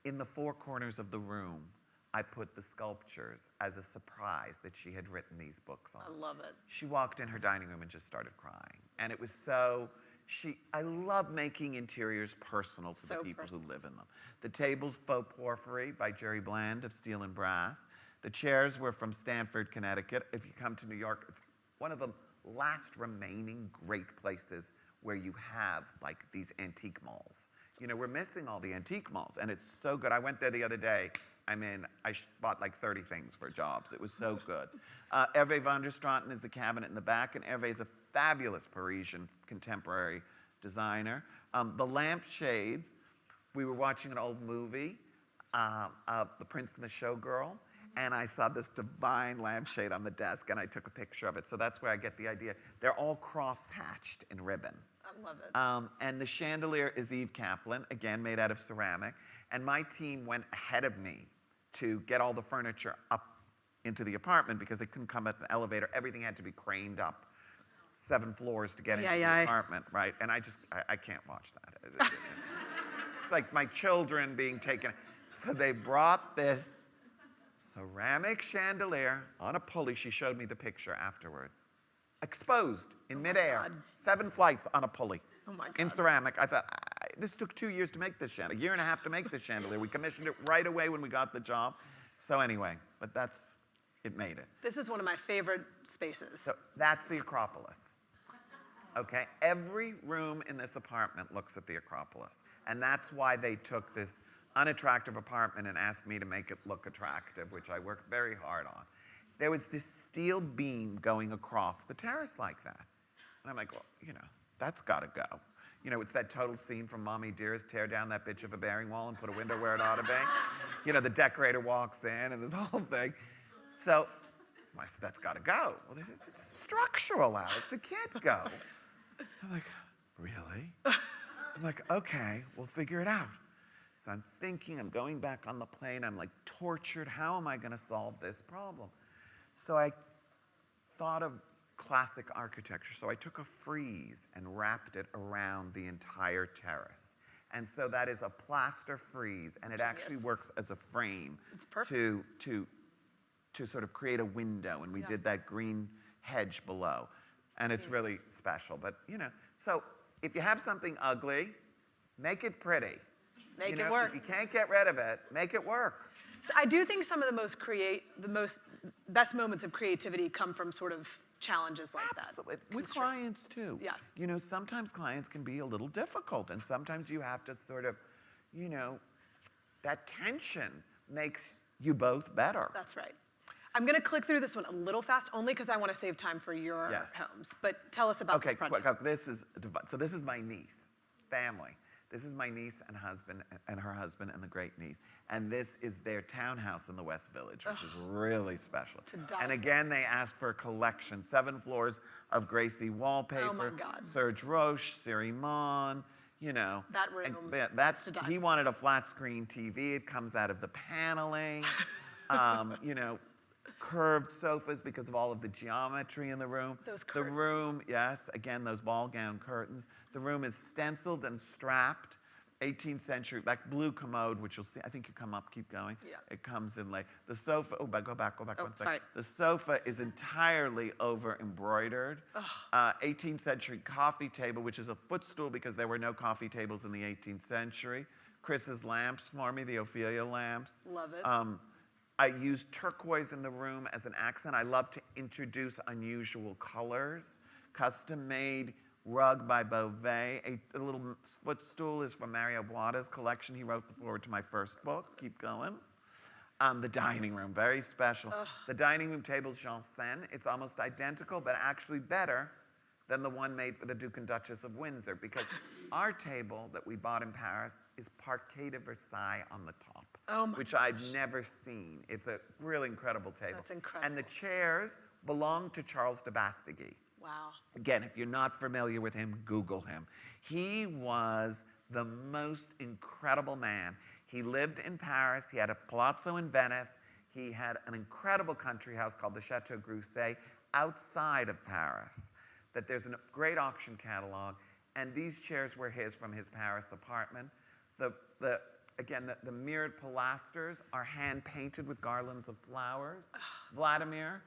in the four corners of the room, I put the sculptures as a surprise that she had written these books on. I love it. She walked in her dining room and just started crying. And it was so, I love making interiors personal to the people who live in them. The tables, faux porphyry by Jerry Bland of Steel and Brass. The chairs were from Stamford, Connecticut. If you come to New York, it's one of the last remaining great places where you have like these antique malls. You know, we're missing all the antique malls, and it's so good. I went there the other day. I mean, I bought like 30 things for jobs. It was so good. Hervé van der Straten is the cabinet in the back, and Hervé is a fabulous Parisian contemporary designer. The lampshades, we were watching an old movie, The Prince and the Showgirl, and I saw this divine lampshade on the desk, and I took a picture of it. So that's where I get the idea. They're all cross-hatched in ribbon. I love it. And the chandelier is Eve Kaplan, again, made out of ceramic. And my team went ahead of me to get all the furniture up into the apartment because they couldn't come up an elevator. Everything had to be craned up 7 floors to get into the apartment, right? And I can't watch that. It's like my children being taken. So they brought this ceramic chandelier on a pulley. She showed me the picture afterwards. Exposed in midair, 7 flights on a pulley. Oh my God. In ceramic. I thought, this took 2 years to make this chandelier, a year and a half to make this chandelier. We commissioned it right away when we got the job. So anyway, but it made it. This is one of my favorite spaces. So that's the Acropolis. Okay, every room in this apartment looks at the Acropolis. And that's why they took this unattractive apartment and asked me to make it look attractive, which I worked very hard on. There was this steel beam going across the terrace like that. And I'm like, well, you know, that's gotta go. You know, it's that total scene from Mommy Dearest, tear down that bitch of a bearing wall and put a window where it ought to be. You know, the decorator walks in and the whole thing. So I said, that's gotta go. Well, it's structural, Alex, it can't go. I'm like, really? I'm like, okay, we'll figure it out. So I'm thinking, I'm going back on the plane, I'm like tortured, how am I gonna solve this problem? So I thought of classic architecture. So I took a frieze and wrapped it around the entire terrace. And so that is a plaster frieze, and it actually works as a frame to sort of create a window, and we did that green hedge below. And it's really special, but you know, so if you have something ugly, make it pretty. Make it work. If you can't get rid of it, make it work. So I do think some of the most best moments of creativity come from sort of challenges like Absolutely. that. With clients too. Yeah. You know, sometimes clients can be a little difficult, and sometimes you have to sort of, you know, that tension makes you both better. That's right. I'm going to click through this one a little fast, only because I want to save time for your homes. But tell us about this project. Okay, quick. This is my niece, family. This is my niece and husband, and her husband, and the great niece. And this is their townhouse in the West Village, which is really special. And again, they asked for a collection, 7 floors of Gracie wallpaper. Oh my God. Serge Roche, Siri Mon, you know. That room. He wanted a flat screen TV. It comes out of the paneling. You know, curved sofas because of all of the geometry in the room. Those curtains. The room, yes, again, those ball gown curtains. The room is stenciled and strapped, 18th century, like blue commode, which you'll see. I think you come up, keep going. Yeah. It comes in like, the sofa, go back 1 second. Sorry. The sofa is entirely over embroidered. 18th century coffee table, which is a footstool because there were no coffee tables in the 18th century. Chris's lamps for me, the Ophelia lamps. Love it. I used turquoise in the room as an accent. I love to introduce unusual colors. Custom made rug by Beauvais. A little footstool is from Mario Boada's collection. He wrote the foreword to my first book. Keep going. The dining room, very special. The dining room table is Janssen. It's almost identical, but actually better than the one made for the Duke and Duchess of Windsor, because our table that we bought in Paris is Parquet de Versailles on the top. Which I'd never seen. It's a really incredible table. That's incredible. And the chairs belong to Charles de Bastigues. Wow. Again, if you're not familiar with him, Google him. He was the most incredible man. He lived in Paris. He had a palazzo in Venice. He had an incredible country house called the Chateau Grousset outside of Paris, that there's a great auction catalog. And these chairs were his from his Paris apartment. Again, the mirrored pilasters are hand-painted with garlands of flowers. Vladimir,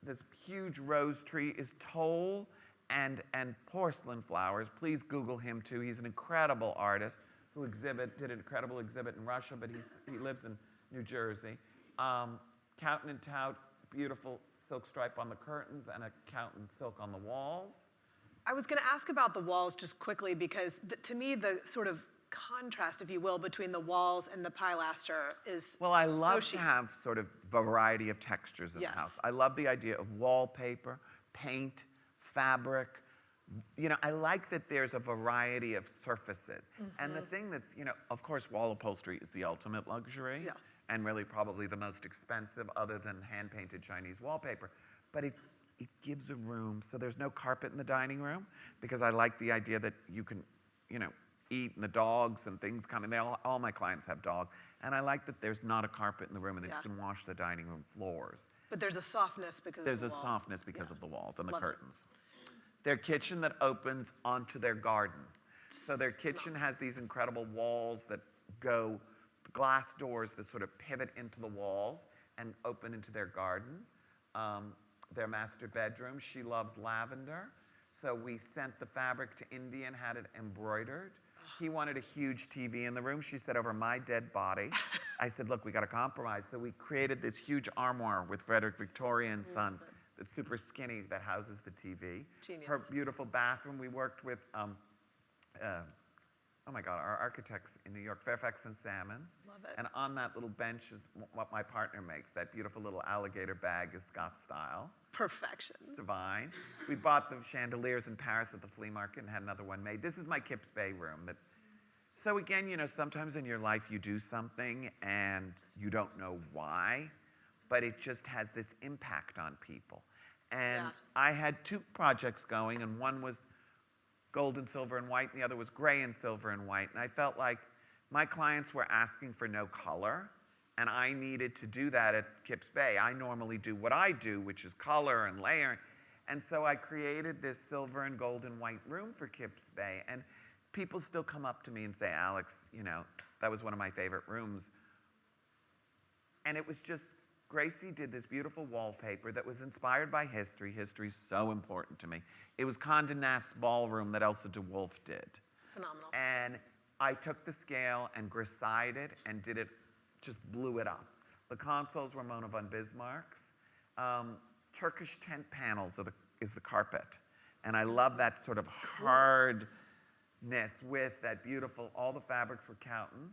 this huge rose tree is toll and porcelain flowers. Please Google him too. He's an incredible artist who did an incredible exhibit in Russia, but he lives in New Jersey. Count and Tout, beautiful silk stripe on the curtains and a Count and silk on the walls. I was going to ask about the walls just quickly because to me the sort of contrast, if you will, between the walls and the pilaster is Well, I so love chic. to have sort of variety of textures in the house. I love the idea of wallpaper, paint, fabric. You know, I like that there's a variety of surfaces. And the thing that's, you know, of course, wall upholstery is the ultimate luxury. Yeah. And really probably the most expensive other than hand-painted Chinese wallpaper. But it gives a room, so there's no carpet in the dining room, because I like the idea that you can, you know, eat and the dogs and things come in. All my clients have dogs. And I like that there's not a carpet in the room and that you can wash the dining room floors. But there's a softness because There's of the a walls. softness because of the walls and the Love it. curtains. Their kitchen that opens onto their garden. So their kitchen has these incredible walls that go, glass doors that sort of pivot into the walls and open into their garden. Their master bedroom, she loves lavender. So we sent the fabric to India and had it embroidered. He wanted a huge TV in the room. She said, over my dead body. I said, look, we got to compromise. So we created this huge armoire with Frederick Victoria and Sons that's super skinny that houses the TV. Genius. Her beautiful bathroom, we worked with, oh my God, our architects in New York, Fairfax and Salmons. Love it. And on that little bench is what my partner makes. That beautiful little alligator bag is Scott style. Perfection. Divine. We bought the chandeliers in Paris at the flea market and had another one made. This is my Kips Bay room. So again, you know, sometimes in your life you do something and you don't know why, but it just has this impact on people. And I had 2 projects going, and one was gold and silver and white, and the other was gray and silver and white. And I felt like my clients were asking for no color, and I needed to do that at Kips Bay. I normally do what I do, which is color and layering. And so I created this silver and gold and white room for Kips Bay. And people still come up to me and say, Alex, you know, that was one of my favorite rooms. And it was just, Gracie did this beautiful wallpaper that was inspired by history. History's so important to me. It was Condé Nast's ballroom that Elsa de Wolfe did. Phenomenal. And I took the scale and grisailled it and did it, just blew it up. The consoles were Mona von Bismarck's. Turkish tent panels is the carpet. And I love that sort of hardness with that beautiful, all the fabrics were Cowton.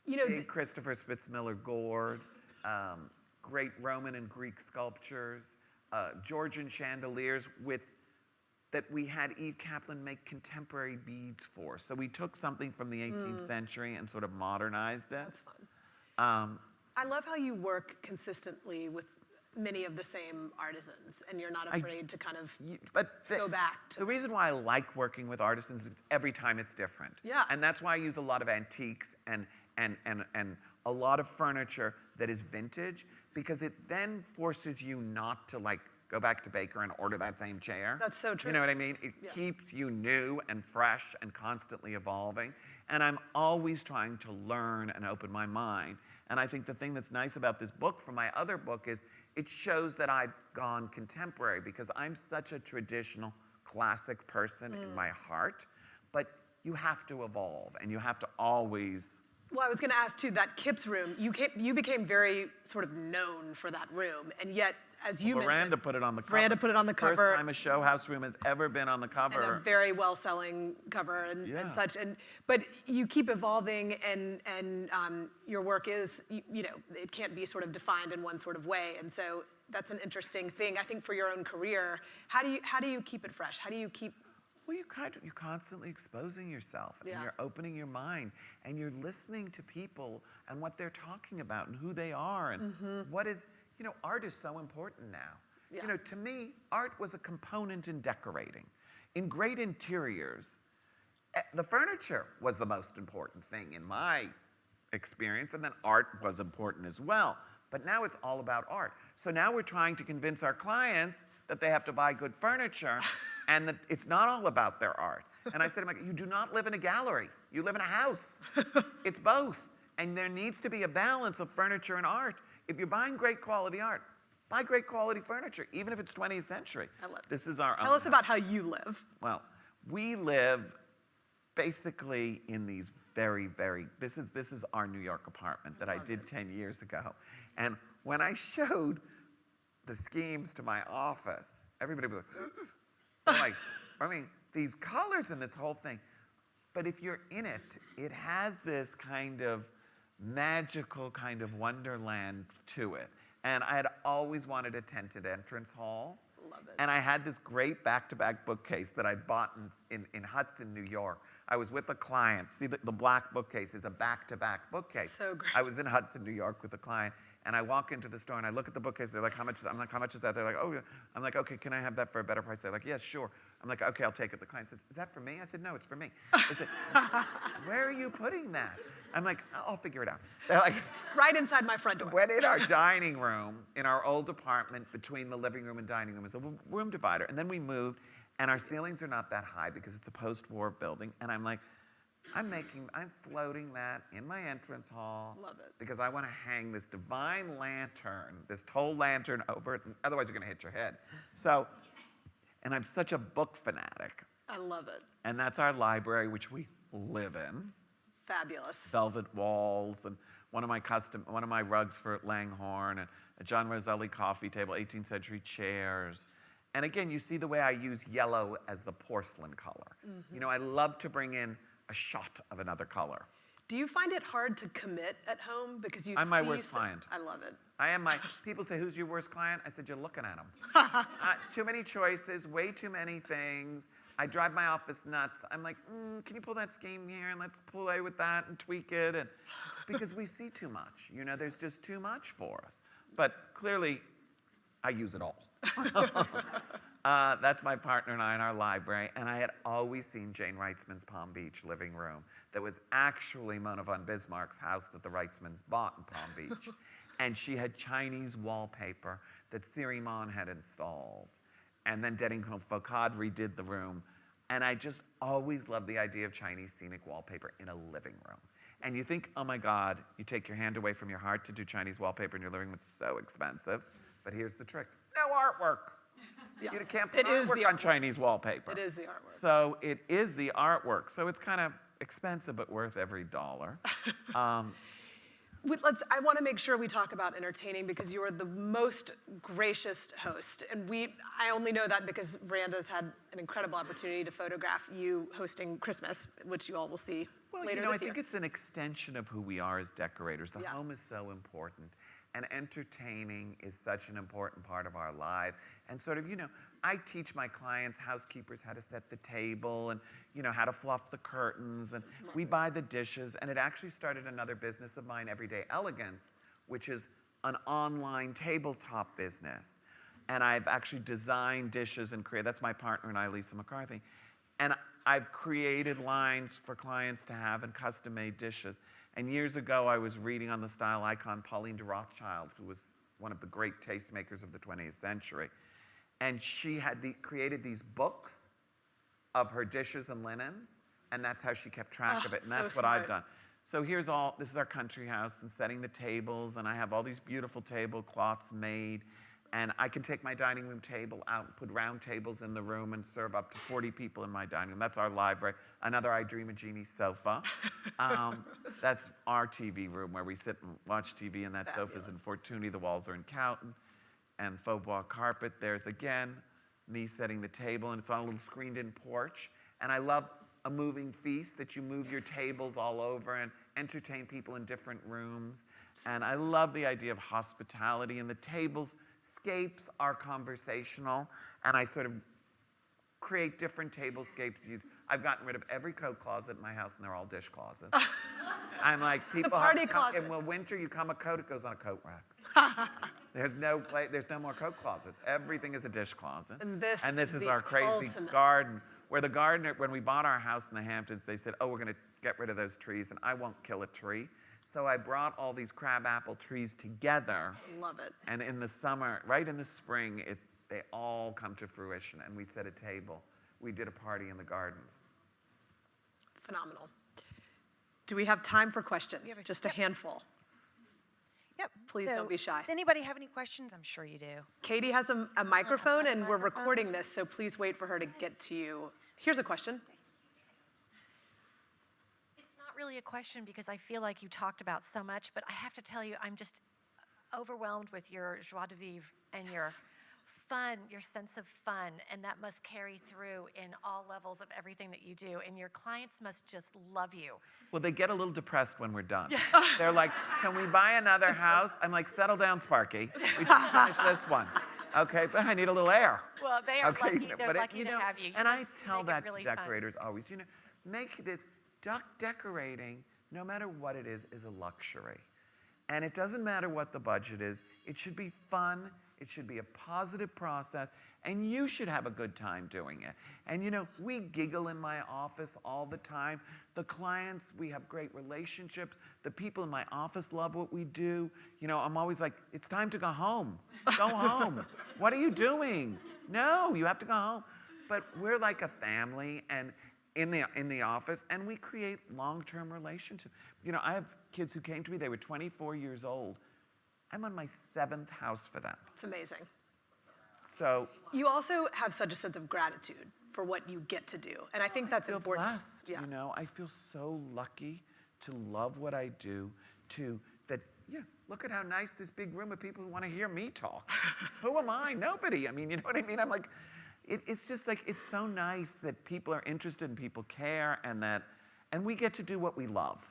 You know, Big Christopher Spitzmiller gourd, great Roman and Greek sculptures, Georgian chandeliers that we had Eve Kaplan make contemporary beads for. So we took something from the 18th century and sort of modernized it. That's fun. Um, I love how you work consistently with many of the same artisans, and you're not afraid to kind of go back to. The reason why I like working with artisans is every time it's different. Yeah. And that's why I use a lot of antiques and a lot of furniture that is vintage, because it then forces you not to like go back to Baker and order that same chair. That's so true. You know what I mean? It keeps you new and fresh and constantly evolving. And I'm always trying to learn and open my mind. And I think the thing that's nice about this book from my other book is it shows that I've gone contemporary, because I'm such a traditional, classic person in my heart. But you have to evolve, and you have to always. Well, I was going to ask too, that Kips room, you became very sort of known for that room, and yet, as you mentioned, Veranda put it on the cover. Veranda put it on the cover. First time a show house room has ever been on the cover. And a very well-selling cover and such. But you keep evolving, and your work is, you know, it can't be sort of defined in one sort of way. And so that's an interesting thing, I think, for your own career. How do you keep it fresh? How do you keep? Well, you're constantly exposing yourself, and you're opening your mind, and you're listening to people and what they're talking about and who they are, and what is, you know, art is so important now. You know, to me, art was a component in decorating. In great interiors, the furniture was the most important thing in my experience, and then art was important as well. But now it's all about art. So now we're trying to convince our clients that they have to buy good furniture and that it's not all about their art. And I said, you do not live in a gallery. You live in a house. It's both. And there needs to be a balance of furniture and art. If you're buying great quality art, buy great quality furniture, even if it's 20th century. I love it. This is our Tell us about how you live. Well, we live basically in these this is our New York apartment that I did 10 years ago. And when I showed the schemes to my office, everybody was like, these colors and this whole thing. But if you're in it, it has this kind of magical kind of wonderland to it. And I had always wanted a tented entrance hall. Love it. And I had this great back-to-back bookcase that I'd bought in Hudson, New York. I was with a client. See, the black bookcase is a back-to-back bookcase. So great. I was in Hudson, New York with a client, and I walk into the store and I look at the bookcase. They're like, how much is that? I'm like, how much is that? They're like, oh, yeah. I'm like, okay, can I have that for a better price? They're like, yes, sure. I'm like, okay, I'll take it. The client says, is that for me? I said, no, it's for me. They said, where are you putting that? I'm like, I'll figure it out. They're like, Right inside my front door. went in our dining room, in our old apartment, between the living room and dining room, was a room divider. And then we moved, and our ceilings are not that high because it's a post-war building. And I'm like, I'm floating that in my entrance hall. Love it. Because I want to hang this divine lantern, this tall lantern over it, otherwise you're going to hit your head. So, and I'm such a book fanatic. I love it. And that's our library, which we live in. Fabulous. Velvet walls, and one of my rugs for Langhorne, and a John Roselli coffee table, 18th century chairs. And again, you see the way I use yellow as the porcelain color. Mm-hmm. You know, I love to bring in a shot of another color. Do you find it hard to commit at home because you I'm my see worst client. I love it. People say, who's your worst client? I said, you're looking at them. Too many choices, way too many things. I drive my office nuts. I'm like, can you pull that scheme here and let's play with that and tweak it? And because we see too much. You know, there's just too much for us. But clearly, I use it all. That's my partner and I in our library. And I had always seen Jane Reitzman's Palm Beach living room that was actually Mona von Bismarck's house that the Reitzmans bought in Palm Beach. And she had Chinese wallpaper that Siri Mon had installed. And then Denning Foucault redid the room. And I just always loved the idea of Chinese scenic wallpaper in a living room. And you think, oh my God, you take your hand away from your heart to do Chinese wallpaper in your living room, it's so expensive. But here's the trick, no artwork. Yeah. You can't put It is artwork the on artwork. Chinese wallpaper. It is the artwork. So it is the artwork. So it's kind of expensive, but worth every dollar. I want to make sure we talk about entertaining because you are the most gracious host. And I only know that because Veranda's had an incredible opportunity to photograph you hosting Christmas, which you all will see later I this year. think it's an extension of who we are as decorators. The Yeah. home is so important. And entertaining is such an important part of our life. And sort of, I teach my clients, housekeepers, how to set the table and, how to fluff the curtains. And we buy the dishes. And it actually started another business of mine, Everyday Elegance, which is an online tabletop business. And I've actually designed dishes and that's my partner and I, Lisa McCarthy. And I've created lines for clients to have and custom-made dishes. And years ago, I was reading on the style icon Pauline de Rothschild, who was one of the great tastemakers of the 20th century. And she had created these books of her dishes and linens, and that's how she kept track of it. And so that's what I've smart. done. So this is our country house and setting the tables, and I have all these beautiful tablecloths made. And I can take my dining room table out and put round tables in the room and serve up to 40 people in my dining room. That's our library. Another I Dream of Jeannie sofa. That's our TV room where we sit and watch TV, and that sofa's in Fortuny. The walls are in Cowton. And faux bois carpet. There's, again, me setting the table, and it's on a little screened-in porch. And I love a moving feast that you move your tables all over and entertain people in different rooms. And I love the idea of hospitality, and the tablescapes are conversational, and I sort of create different tablescapes. I've gotten rid of every coat closet in my house, and they're all dish closets. I'm like, people party closet. in the winter, you come a coat, it goes on a coat rack. There's no more coat closets. Everything is a dish closet. And this is the our crazy ultimate. garden, where the gardener, when we bought our house in the Hamptons, they said, oh, we're going to get rid of those trees, and I won't kill a tree. So I brought all these crabapple trees together. Love it. And in the summer, right in the spring, they all come to fruition. And we set a table. We did a party in the gardens. Phenomenal. Do we have time for questions? Just a handful. Yep. Please don't be shy. Does anybody have any questions? I'm sure you do. Katie has a microphone, and we're recording this, so please wait for her to get to you. Here's a question. It's not really a question because I feel like you talked about so much, but I have to tell you, I'm just overwhelmed with your joie de vivre and your fun, your sense of fun, and that must carry through in all levels of everything that you do, and your clients must just love you. Well, they get a little depressed when we're done. They're like, can we buy another house? I'm like, settle down, Sparky. We just finished this one. Okay, but I need a little air. Well, they are Okay, lucky. They're but lucky to have you. You And I must tell make it that really to fun. decorators always, make this, decorating, no matter what it is a luxury. And it doesn't matter what the budget is. It should be fun. It should be a positive process. And you should have a good time doing it. And we giggle in my office all the time. The clients, we have great relationships. The people in my office love what we do. I'm always like, it's time to go home. Just go home. What are you doing? No, you have to go home. But we're like a family and in the office, and we create long-term relationships. I have kids who came to me, they were 24 years old. I'm on my 7th house for them. It's amazing. So You also have such a sense of gratitude for what you get to do, and I think that's I feel important. blessed, Yeah. I feel so lucky to love what I do, look at how nice this big room of people who want to hear me talk. Who am I? Nobody. I mean, you know what I mean? I'm like, it's just like, it's so nice that people are interested and people care and we get to do what we love.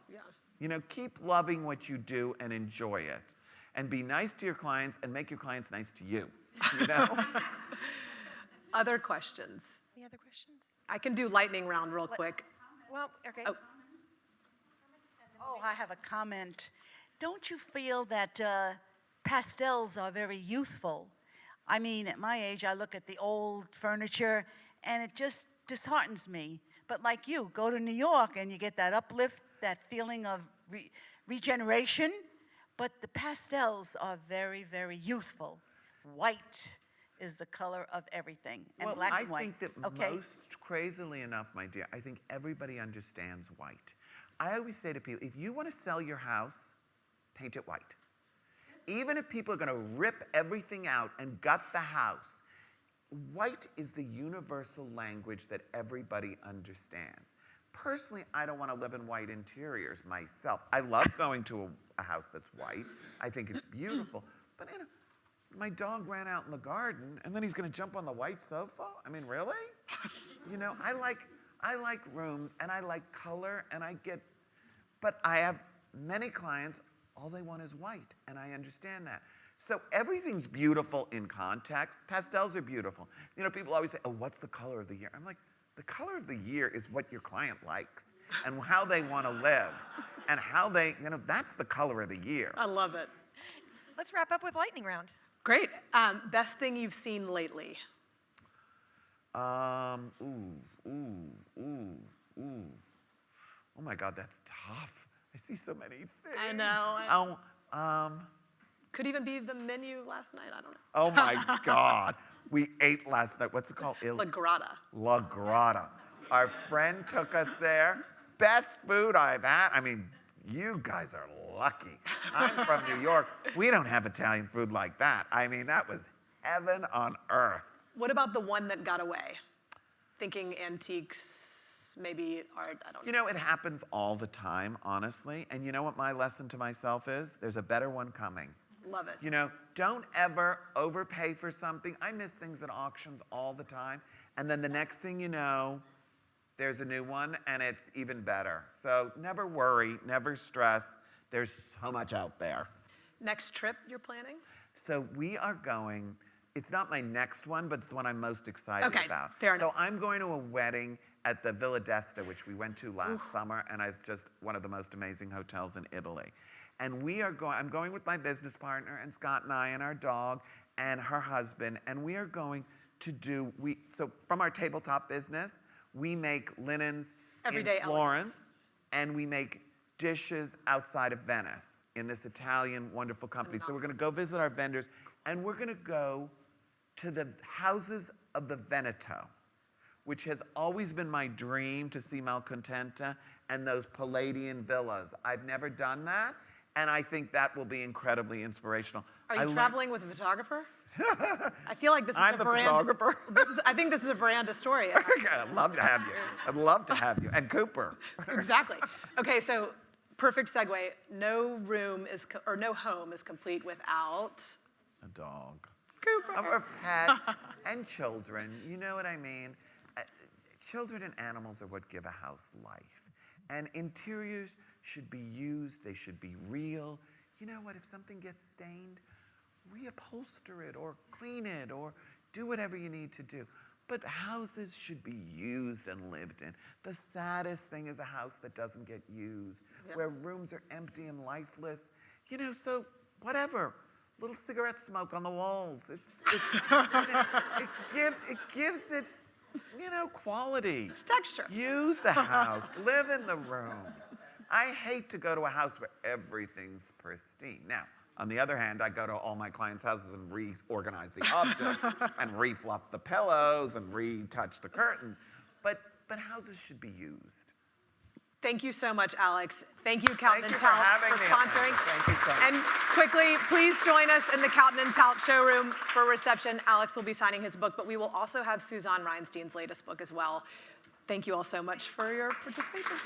Yeah. Keep loving what you do and enjoy it. And be nice to your clients and make your clients nice to you. Other questions? Any other questions? I can do lightning round real quick. Well, okay. Oh. Oh, I have a comment. Don't you feel that pastels are very youthful? I mean, at my age, I look at the old furniture, and it just disheartens me. But like you, go to New York, and you get that uplift, that feeling of regeneration. But the pastels are very, very youthful. White is the color of everything, and black and white. I think that most crazily enough, my dear, I think everybody understands white. I always say to people, if you want to sell your house, paint it white. Even if people are going to rip everything out and gut the house, white is the universal language that everybody understands. Personally, I don't want to live in white interiors myself. I love going to a house that's white. I think it's beautiful. But my dog ran out in the garden, and then he's going to jump on the white sofa? I mean, really? I like rooms, and I like color, but I have many clients, all they want is white, and I understand that. So everything's beautiful in context. Pastels are beautiful. People always say, oh, what's the color of the year? I'm like, the color of the year is what your client likes and how they want to live and how that's the color of the year. I love it. Let's wrap up with lightning round. Great. Best thing you've seen lately? Oh my God, that's tough. I see so many things. I know. Could even be the menu last night. I don't know. Oh my God. We ate last night. What's it called? La Grata. La Grata. Our friend took us there. Best food I've had. I mean, you guys are lucky. I'm from New York. We don't have Italian food like that. I mean, that was heaven on earth. What about the one that got away? Thinking antiques, maybe art, I don't know. It happens all the time, honestly. And you know what my lesson to myself is? There's a better one coming. Love it. Don't ever overpay for something. I miss things at auctions all the time. And then the next thing you know, there's a new one and it's even better. So never worry, never stress. There's so much out there. Next trip you're planning? So we are going, it's not my next one, but it's the one I'm most excited about. Fair enough. So I'm going to a wedding at the Villa d'Este, which we went to last summer, and it's just one of the most amazing hotels in Italy. And I'm going with my business partner, and Scott and I, and our dog, and her husband, and we are going to so from our tabletop business, we make linens Everyday in Florence, and we make dishes outside of Venice in this Italian wonderful company. So we're going to go visit our vendors, and we're going to go to the houses of the Veneto, which has always been my dream to see Malcontenta and those Palladian villas. I've never done that, and I think that will be incredibly inspirational. Are you traveling with a photographer? I feel like this is I'm a the veranda. photographer. I think this is a veranda story. I'd love to have you. I'd love to have you. And Cooper. Exactly. Okay, so perfect segue. No home is complete without A dog. Cooper. Or a pet and children. You know what I mean? Children and animals are what give a house life. And interiors should be used. They should be real. You know what? If something gets stained, reupholster it or clean it or do whatever you need to do. But houses should be used and lived in. The saddest thing is a house that doesn't get used, where rooms are empty and lifeless. You know, so whatever. Little cigarette smoke on the walls. It gives it, you know, quality. It's texture. Use the house. Live in the rooms. I hate to go to a house where everything's pristine. Now, on the other hand, I go to all my clients' houses and reorganize the object and refluff the pillows and retouch the curtains. But houses should be used. Thank you so much, Alex. Thank you, Calton Thank you and for Tout, having for me. sponsoring. Thank you so much. And quickly, please join us in the Calton and Tout showroom for reception. Alex will be signing his book, but we will also have Suzanne Reinstein's latest book as well. Thank you all so much for your participation.